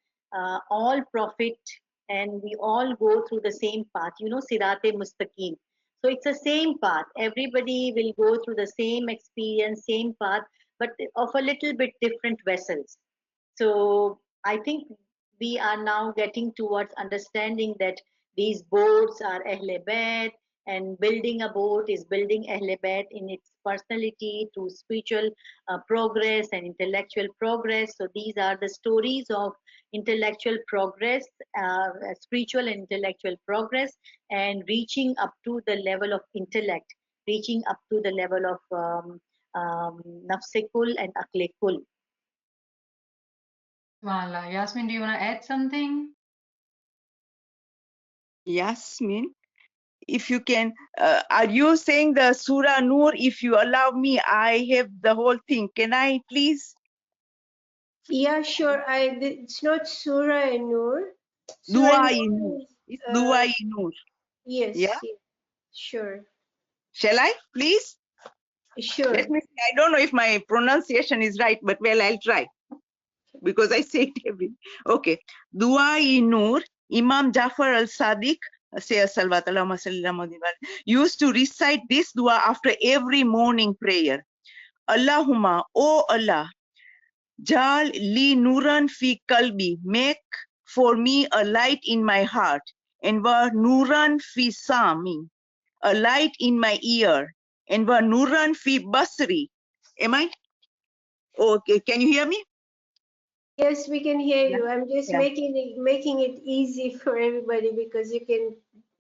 All profit and we all go through the same path, Sirate Mustaqim. So it's the same path. Everybody will go through the same experience, same path, but of a little bit different vessels. So I think we are now getting towards understanding that these boats are Ahle Bayt, and building a boat is building Ahle Bayt in its personality through spiritual progress and intellectual progress. So these are the stories of intellectual progress, spiritual and intellectual progress, and reaching up to the level of intellect, reaching up to the level of nafsekul and aklekul. Subhanallah. Yasmin, do you want to add something? Yasmin, if you can, are you saying the Surah Nur? If you allow me, I have the whole thing. Can I please? Yeah, sure. It's not Surah Nur. Surah Dua Nur. Nur is, It's Dua Nur. Yeah. yes, yes, sure, Shall I, please? Let sure. me see. I don't know if my pronunciation is right, but well, I'll try because I say it every. Okay. Dua Nur, Imam Jafar al-Sadiq, used to recite this dua after every morning prayer. Allahumma, O Allah, Jal li nuran fi kalbi, make for me a light in my heart, and wa nuran fi sami, a light in my ear, and wa nuran fi basri. Am I? Okay, can you hear me? Yes, we can hear Yeah. you. I'm just Yeah. making it easy for everybody because you can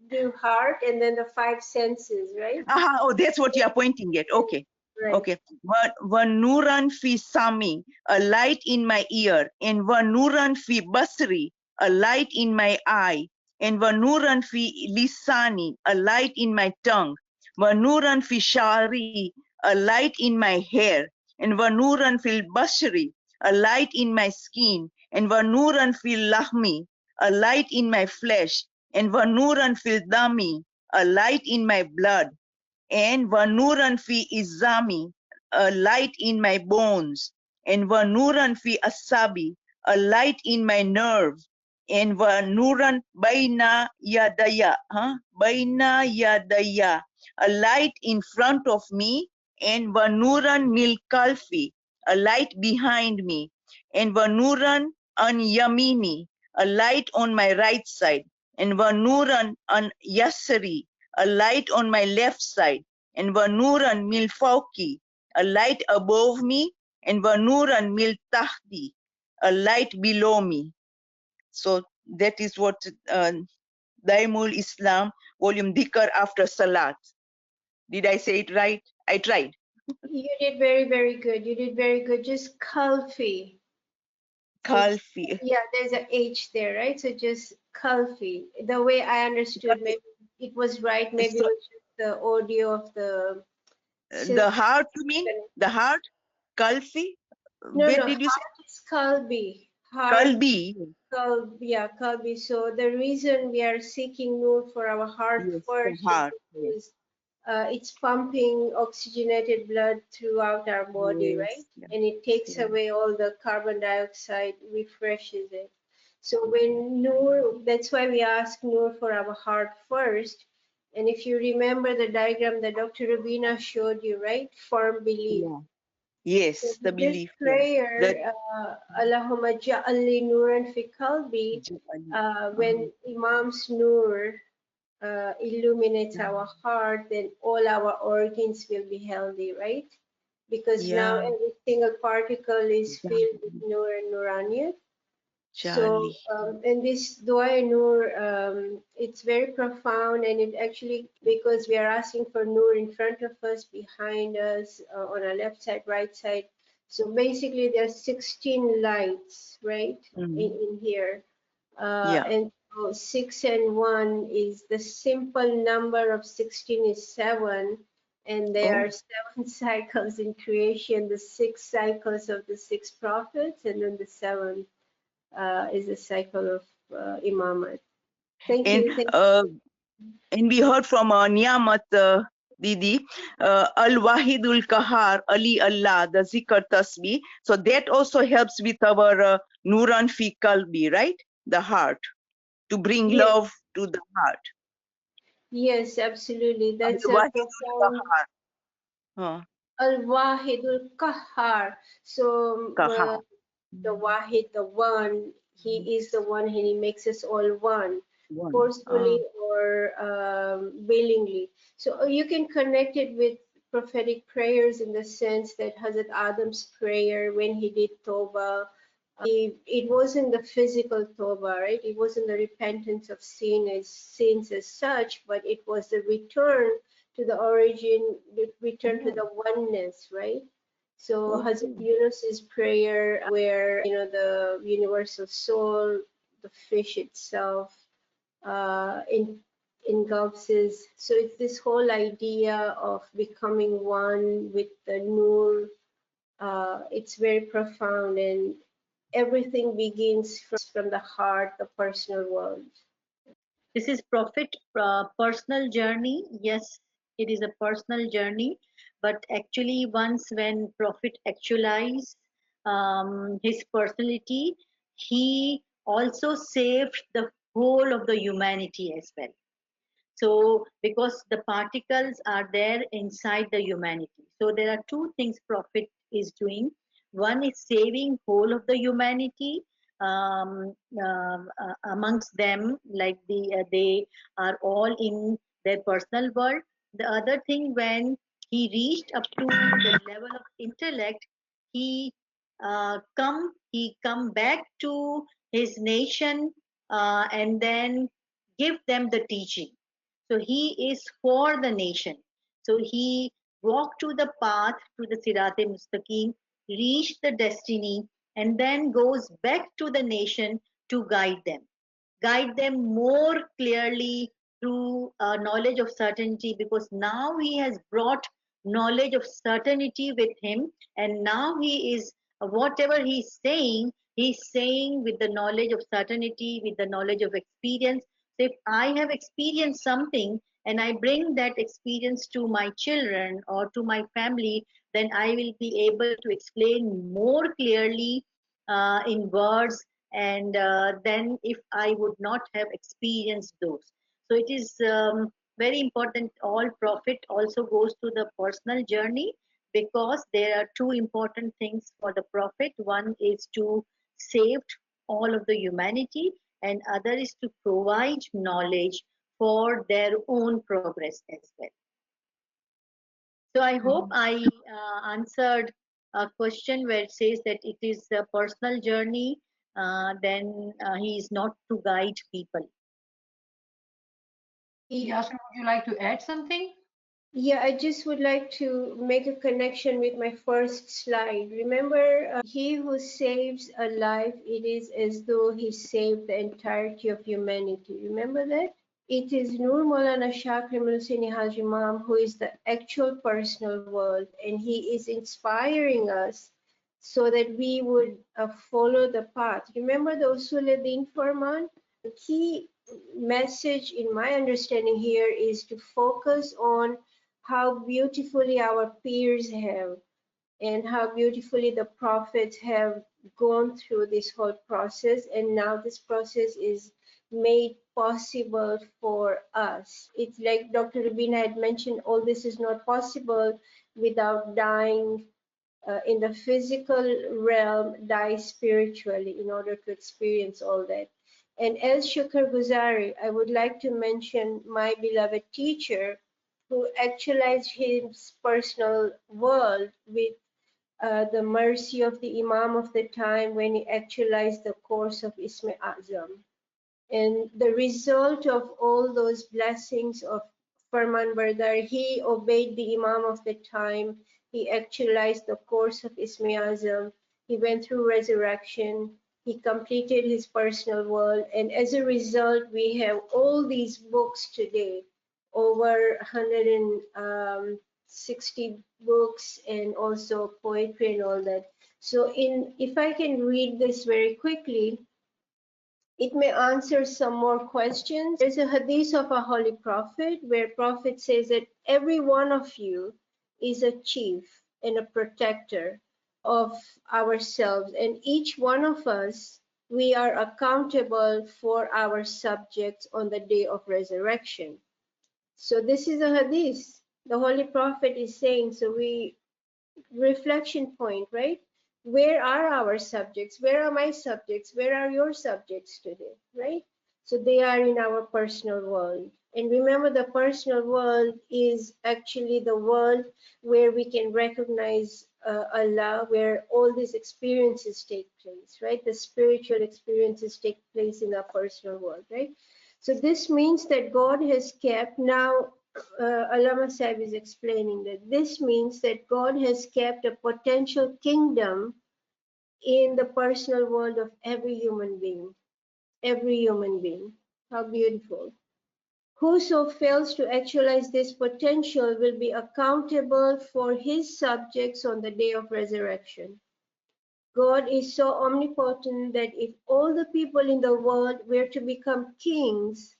do heart and then the five senses, right? Aha, oh, that's what you are pointing at. Okay. Right. Okay. Wa nuran fi sami, a light in my ear, and wa nuran fi basri, a light in my eye, and wa nuran fi lisani, a light in my tongue, wa nuran fi shari, a light in my hair, and wa nuran fil bashri, a light in my skin, and wa nuran fil lahmi, a light in my flesh, and wa nuran fil dami, a light in my blood, and wanuran fi izami, a light in my bones, and wanuran fi asabi, a light in my nerve, and wanuran baina yadaya, baina yadaya, a light in front of me, and wanuran mil kalfi, a light behind me, and wanuran an yamini, a light on my right side, and wanuran an yasari, a light on my left side, and wanuran mil fauki, a light above me, and wanuran mil tahti, a light below me. So that is what Daimul Islam, volume Dhikr after Salat. Did I say it right? I tried. You did very, very good. You did very good. Just Kalfi. It's, Kalfi. yeah, there's a H there, right? So just Kalfi. The way I understood, maybe it was right. Maybe it So, was just the audio of the the system. heart, you mean? The heart? Kalfi? No, Where no, did you say? heart is Kalbi. Heart, Kalbi. Yeah, Kalbi. So the reason we are seeking Nur for our heart Yes, the first is heart. Yes. because it's pumping oxygenated blood throughout our body, right? Yes. Yeah. And it takes Yeah. away all the carbon dioxide, refreshes it. So when Nur, that's why we ask Nur for our heart first. And if you remember the diagram that Dr. Rubina showed you, right? Firm belief. Yeah. So Yes, the with this belief. Yeah. That. prayer, Allahumma ja'alli nuran fi qalbi, when Imam's Nur illuminates our heart, then all our organs will be healthy, right? Because now Yeah. every single particle is filled with Nur and Nuraniyat. So, Charlie. and this Dua Nur, it's very profound, and it actually, because we are asking for Nur in front of us, behind us, on our left side, right side. So basically, there's 16 lights, right, in here. Yeah. And so 6 and 1 is the simple number of 16 is 7, And there Oh. are 7 cycles in creation, the 6 cycles of the 6 prophets, and then the 7th is the cycle of imamat. Thank And you. and we heard from Niyamat Didi, Al Wahidul Kahar, Ali Allah, the Zikr Tasbih. So that also helps with our Nuran fi Kalbi, right? The heart, to bring Yes, love to the heart. yes, absolutely. Al That's a Wahidul profound Kahar. Al-Wahidul Qahhar. So Kahar. the Wahid, the one, he is the one and he makes us all one, One. forcefully or willingly. So you can connect it with prophetic prayers in the sense that Hazrat Adam's prayer when he did Tawbah, it wasn't the physical Tawbah, right? It wasn't the repentance of sins as such, but it was the return to the origin, the return to the oneness, right? So Hazrat Okay. Yunus's prayer, where the universal soul, the fish itself, engulfs us. So it's this whole idea of becoming one with the Nur. It's very profound, and everything begins from the heart, the personal world. This is Prophet personal journey. Yes, it is a personal journey, but actually, once when Prophet actualized his personality, he also saved the whole of the humanity as well. So because the particles are there inside the humanity, so there are two things Prophet is doing. One is saving whole of the humanity, um, amongst them, like they are all in their personal world. The other thing, when he reached up to the level of intellect, he come back to his nation, and then give them the teaching. So he is for the nation. So he walked to the path, to the Sirat Mustaqim, reached the destiny, and then goes back to the nation to guide them more clearly through knowledge of certainty, because now he has brought knowledge of certainty with him, and now he is whatever he's saying with the knowledge of certainty, with the knowledge of experience. So if I have experienced something and I bring that experience to my children or to my family, then I will be able to explain more clearly in words, and then if I would not have experienced those. So it is very important. All Prophet also goes to the personal journey, because there are two important things for the Prophet. One is to save all of the humanity, and other is to provide knowledge for their own progress as well. So I hope I answered a question where it says that it is a personal journey, then he is not to guide people. Yasmin, would you like to add something? Yeah, I just would like to make a connection with my first slide. Remember, he who saves a life, it is as though he saved the entirety of humanity. Remember that? It is Nur Maulana Shah Kamal Hussaini Haji Imam who is the actual personal world, and he is inspiring us so that we would follow the path. Remember the Usul al-Din Farman? The key message in my understanding here is to focus on how beautifully our peers have, and how beautifully the prophets have gone through this whole process, and now this process is made possible for us. It's like Dr. Rubina had mentioned, all this is not possible without dying in the physical realm, die spiritually in order to experience all that. And as Shukr Guzari, I would like to mention my beloved teacher who actualized his personal world with the mercy of the Imam of the time when he actualized the course of Isme Azam. And the result of all those blessings of Farman Bardar, he obeyed the Imam of the time, he actualized the course of Isme Azam, he went through resurrection, he completed his personal world, and as a result, we have all these books today, over 100 60 books and also poetry and all that. So if I can read this very quickly, it may answer some more questions. There's a hadith of a holy prophet where prophet says that every one of you is a chief and a protector of ourselves, and each one of us, we are accountable for our subjects on the day of resurrection. So this is a hadith. The holy prophet is saying, so we reflection point, right? Where are our subjects? Where are my subjects? Where are your subjects today, right? So they are in our personal world. And remember, the personal world is actually the world where we can recognize Allah, where all these experiences take place, right? The spiritual experiences take place in our personal world, right? So this means that God has kept now Alama Sahib is explaining that this means that God has kept a potential kingdom in the personal world of every human being. Every human being. How beautiful. Whoso fails to actualize this potential will be accountable for his subjects on the day of resurrection. God is so omnipotent that if all the people in the world were to become kings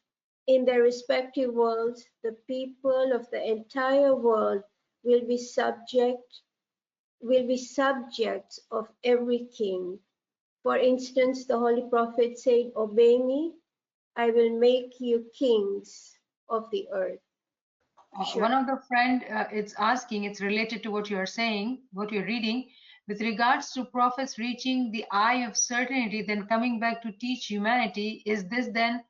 in their respective worlds, the people of the entire world will be subjects of every king. For instance, the Holy Prophet said, "Obey me, I will make you kings of the earth." One Sure. of the friend it's asking, it's related to what you are saying, what you're reading, with regards to prophets reaching the eye of certainty, then coming back to teach humanity. Is this then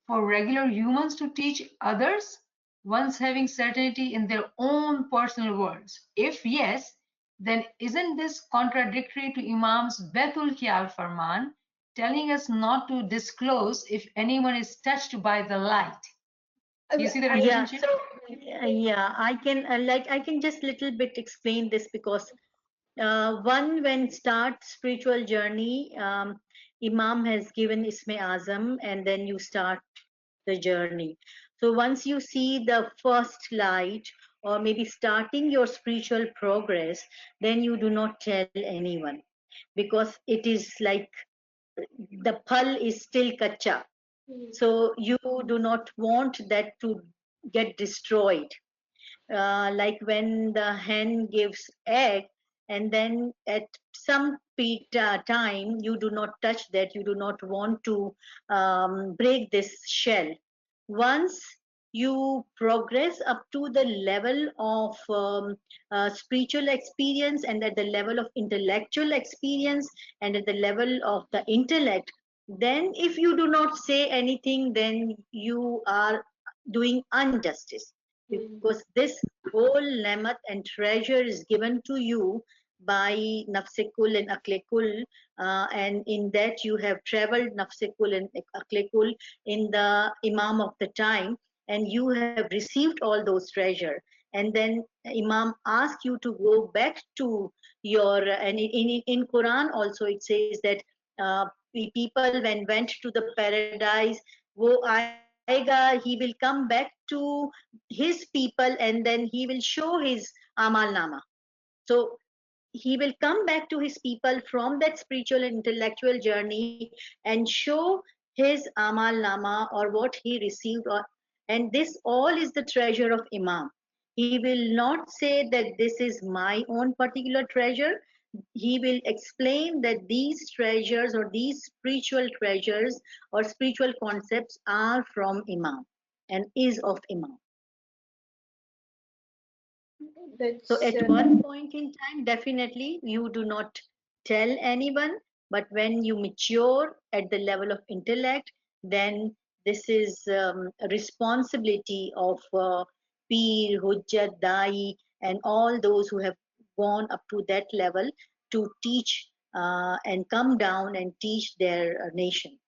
for regular humans to teach others once having certainty in their own personal worlds? If yes, then isn't this contradictory to Imam's Betul Khiyal Farman, telling us not to disclose if anyone is touched by the light? You see the Yeah, relationship? so yeah, I can just little bit explain this because when start spiritual journey, Imam has given Isme Azam, and then you start the journey. So once you see the first light, or maybe starting your spiritual progress, then you do not tell anyone, because it is like the phal is still kacha. So you do not want that to get destroyed. Like when the hen gives egg, and then at some time you do not touch that, you do not want to break this shell. Once you progress up to the level of spiritual experience, and at the level of intellectual experience, and at the level of the intellect, then if you do not say anything, then you are doing injustice, because this whole nemat and treasure is given to you by Nafsekul and Aklekul, and in that you have traveled Nafsekul and Aklekul in the Imam of the time, and you have received all those treasure. And then Imam asks you to go back to your, and in Quran also it says that people when went to the paradise, wo aega, he will come back to his people, and then he will show his amal nama. So he will come back to his people from that spiritual and intellectual journey and show his amal nama, or what he received, and this all is the treasure of Imam. He will not say that this is my own particular treasure. He will explain that these treasures, or these spiritual treasures, or spiritual concepts are from Imam and is of Imam. So That's at one point in time, definitely you do not tell anyone, but when you mature at the level of intellect, then this is a responsibility of Peer, Hujjat, Dai, and all those who have gone up to that level to teach and come down and teach their nation.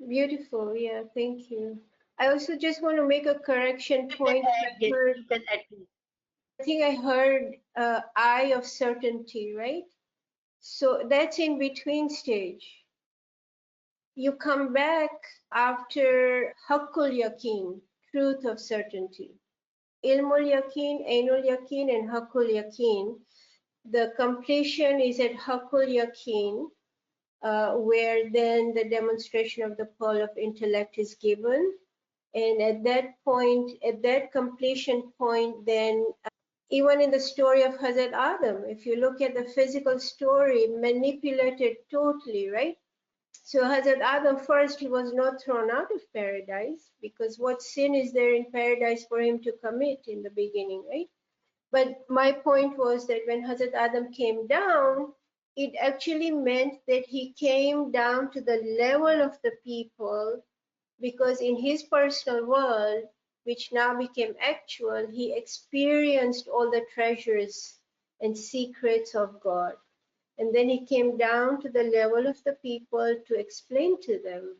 beautiful. Yeah, thank you. I also just want to make a correction You can point. add, I yes, heard you can add to it. I think I heard eye of certainty, right? So that's in between stage. You come back after Hakul Yakin, truth of certainty. Ilmul Yaqeen, Ainul Yaqeen, and Hakul Yaqeen. The completion is at Hakul Yaqeen, where then the demonstration of the pearl of intellect is given. And at that point, at that completion point, then even in the story of Hazrat Adam, if you look at the physical story, manipulated totally, right? So Hazrat Adam first, he was not thrown out of paradise because what sin is there in paradise for him to commit in the beginning, right? But my point was that when Hazrat Adam came down, it actually meant that he came down to the level of the people because in his personal world, which now became actual, he experienced all the treasures and secrets of God. And then he came down to the level of the people to explain to them,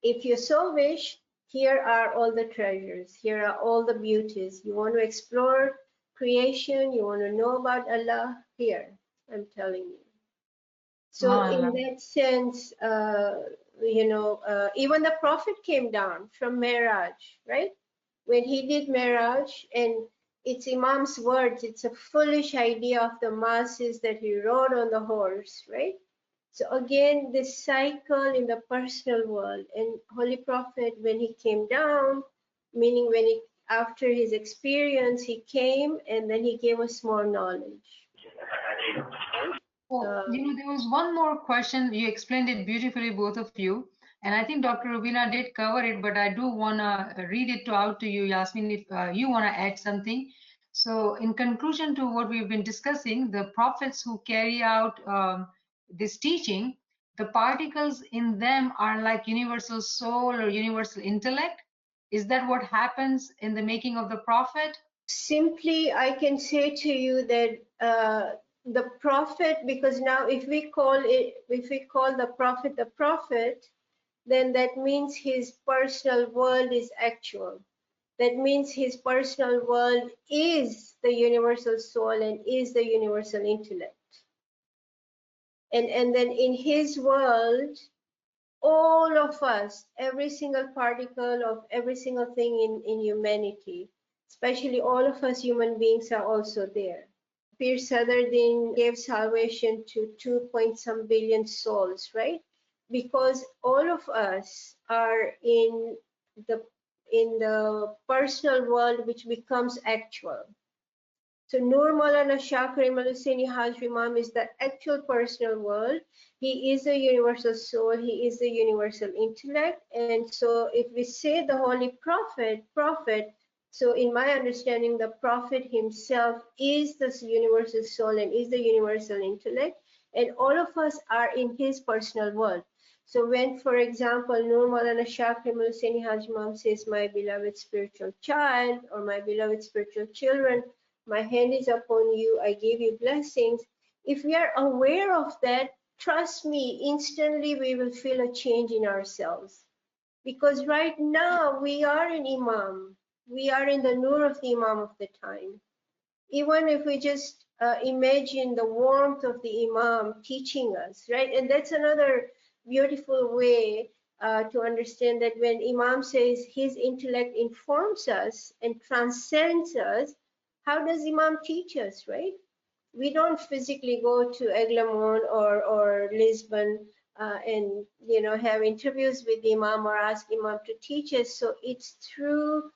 if you so wish, here are all the treasures, here are all the beauties. You want to explore creation, you want to know about Allah, here, I'm telling you. So in MashaAllah. that sense, even the Prophet came down from Miraj, right? When he did Miraj, and it's Imam's words, it's a foolish idea of the masses that he rode on the horse, right? So again, this cycle in the personal world, and Holy Prophet, when he came down, meaning when he, after his experience, he came and then he gave us more knowledge. Well, there was one more question. You explained it beautifully, both of you. And I think Dr. Rubina did cover it, but I do want to read it out to you, Yasmin, if you want to add something. So in conclusion to what we've been discussing, the prophets who carry out this teaching, the particles in them are like universal soul or universal intellect. Is that what happens in the making of the prophet? Simply, I can say to you that the prophet, because now if we call the prophet, then that means his personal world is actual. That means his personal world is the universal soul and is the universal intellect. And then in his world, all of us, every single particle of every single thing in humanity, especially all of us human beings are also there. Pir Sadruddin gave salvation to 2 point some billion souls, right? Because all of us are the in the personal world which becomes actual. So Nur Maulana Shah Karim Al Hussaini Hajri Imam is the actual personal world. He is a universal soul. He is the universal intellect. And so if we say the Holy Prophet, so in my understanding, the Prophet himself is this universal soul and is the universal intellect. And all of us are in his personal world. So when, for example, Nur Maulana Shah Karim Al Hussaini Hajri Imam says, my beloved spiritual child or my beloved spiritual children, my hand is upon you, I give you blessings. If we are aware of that, trust me, instantly we will feel a change in ourselves. Because right now we are in Imam. We are in the nur of the Imam of the time. Even if we just imagine the warmth of the Imam teaching us, right? And that's another beautiful way to understand that when Imam says his intellect informs us and transcends us, how does Imam teach us, right? We don't physically go to Eglamon or Lisbon and have interviews with the Imam or ask Imam to teach us. So it's through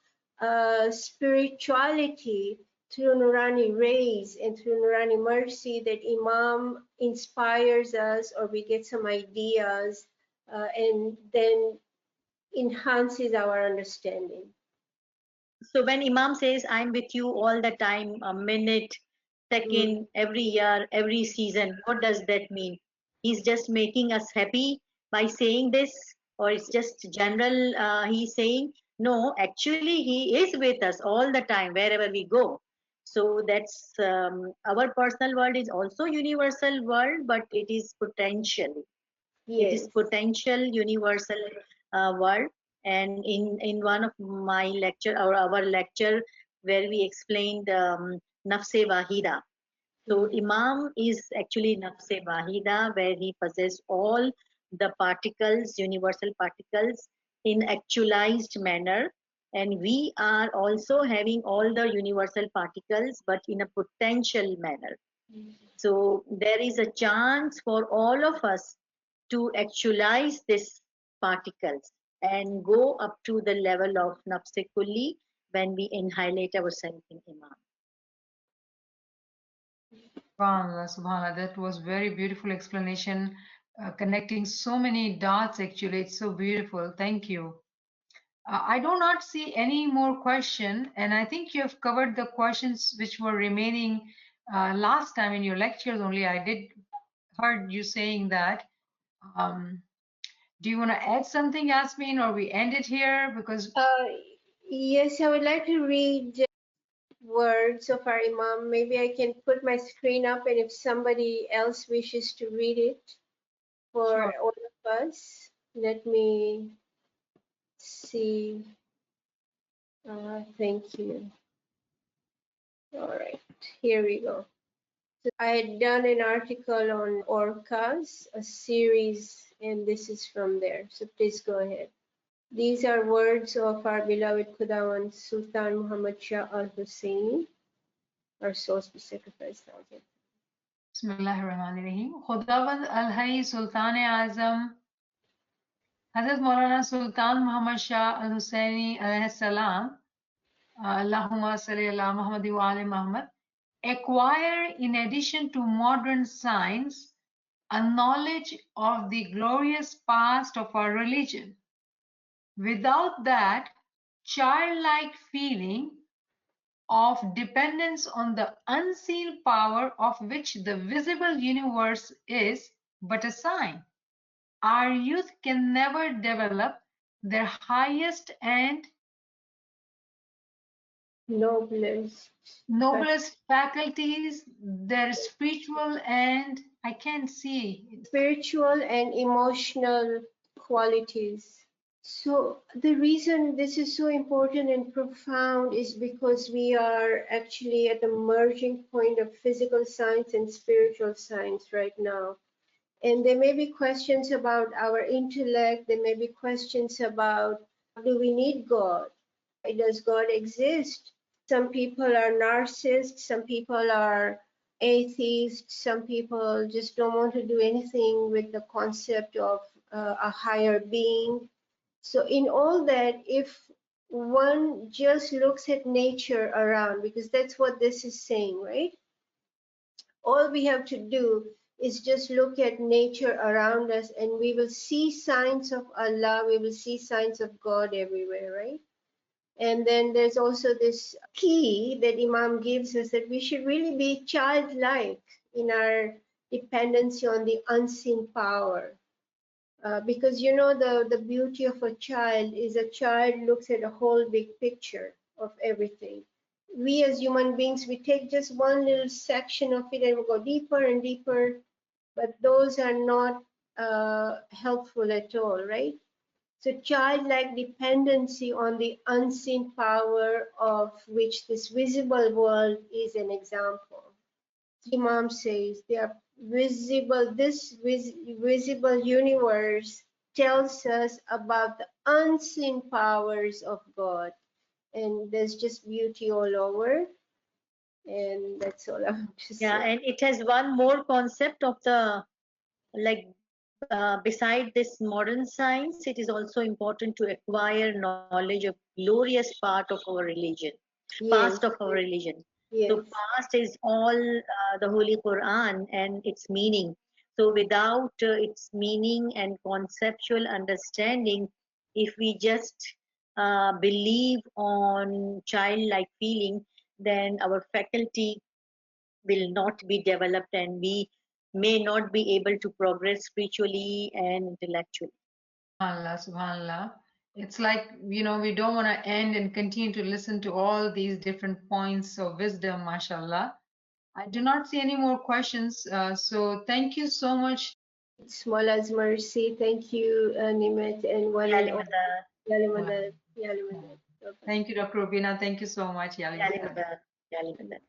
spirituality, through Nurani rays and through Nurani mercy that Imam inspires us, or we get some ideas and then enhances our understanding. So when Imam says, I'm with you all the time, a minute, second, every year, every season, what does that mean? He's just making us happy by saying this, or it's just general he's saying? No, actually, he is with us all the time, wherever we go. So that's our personal world is also universal world, but it is potential. It is Yes. potential universal world. And in one of my lecture or our lecture where we explained nafse wahida, so Imam is actually nafse wahida, where he possesses all the particles, universal particles, in actualized manner. And we are also having all the universal particles, but in a potential manner. So there is a chance for all of us to actualize these particles and go up to the level of nafse kulli when we annihilate ourselves in Iman. SubhanAllah, SubhanAllah. That was very beautiful explanation, connecting so many dots. Actually, it's so beautiful. Thank you. I do not see any more question, and I think you have covered the questions which were remaining last time in your lectures only. I did heard you saying that. Um, do you want to add something, Yasmin, or we end it here? Because Yes, I would like to read words of our Imam. Maybe I can put my screen up, and if somebody else wishes to read it for sure. all of us, let me see. Thank you. All right, here we go. So I had done an article on orcas, a series, and this is from there. So please go ahead. These are words of our beloved Khudawan Sultan Muhammad Shah al Husseini, our source to sacrifice thousands. Bismillahirrahmanirrahim. Khudawand Al-Hayy Sultan Azam Hazrat Maulana Sultan Muhammad Shah Al Husseini alayhi salam, Allahumma salli ala Muhammad wa ali Muhammad, acquire in addition to modern science a knowledge of the glorious past of our religion. Without that childlike feeling of dependence on the unseen power of which the visible universe is but a sign, our youth can never develop their highest and Noblest, noblest faculties, their spiritual and I can't see it. spiritual and emotional qualities. So the reason this is so important and profound is because we are actually at the merging point of physical science and spiritual science right now. And there may be questions about our intellect, there may be questions about, do we need God? Does God exist? Some people are narcissists, some people are atheists, some people just don't want to do anything with the concept of a higher being. So in all that, if one just looks at nature around, because that's what this is saying, right? All we have to do is just look at nature around us and we will see signs of Allah, we will see signs of God everywhere, right? And then there's also this key that Imam gives us that we should really be childlike in our dependency on the unseen power. Because you know the beauty of a child is a child looks at a whole big picture of everything. We as human beings, we take just one little section of it and we go deeper and deeper, but those are not helpful at all, right? So childlike dependency on the unseen power of which this visible world is an example. Imam says they are visible, visible universe tells us about the unseen powers of God. And there's just beauty all over. And that's all I want to Yeah, say. and it has one more concept of the, like, beside this modern science, it is also important to acquire knowledge of glorious part of our religion, past Yes, of our religion. So yes. past is all the Holy Quran and its meaning. So without its meaning and conceptual understanding, if we just believe on childlike feeling, then our faculty will not be developed and we may not be able to progress spiritually and intellectually. SubhanAllah, SubhanAllah. It's like, we don't want to end and continue to listen to all these different points of wisdom, mashallah. I do not see any more questions. So thank you so much. Smallah's mercy. Thank you, Nimet, and one and all. Yalimadad, Yalimadad, Yalimadad. Thank you, Dr. Rubina. Thank you so much, Yali Madad. Yalimadad, Yalimadad.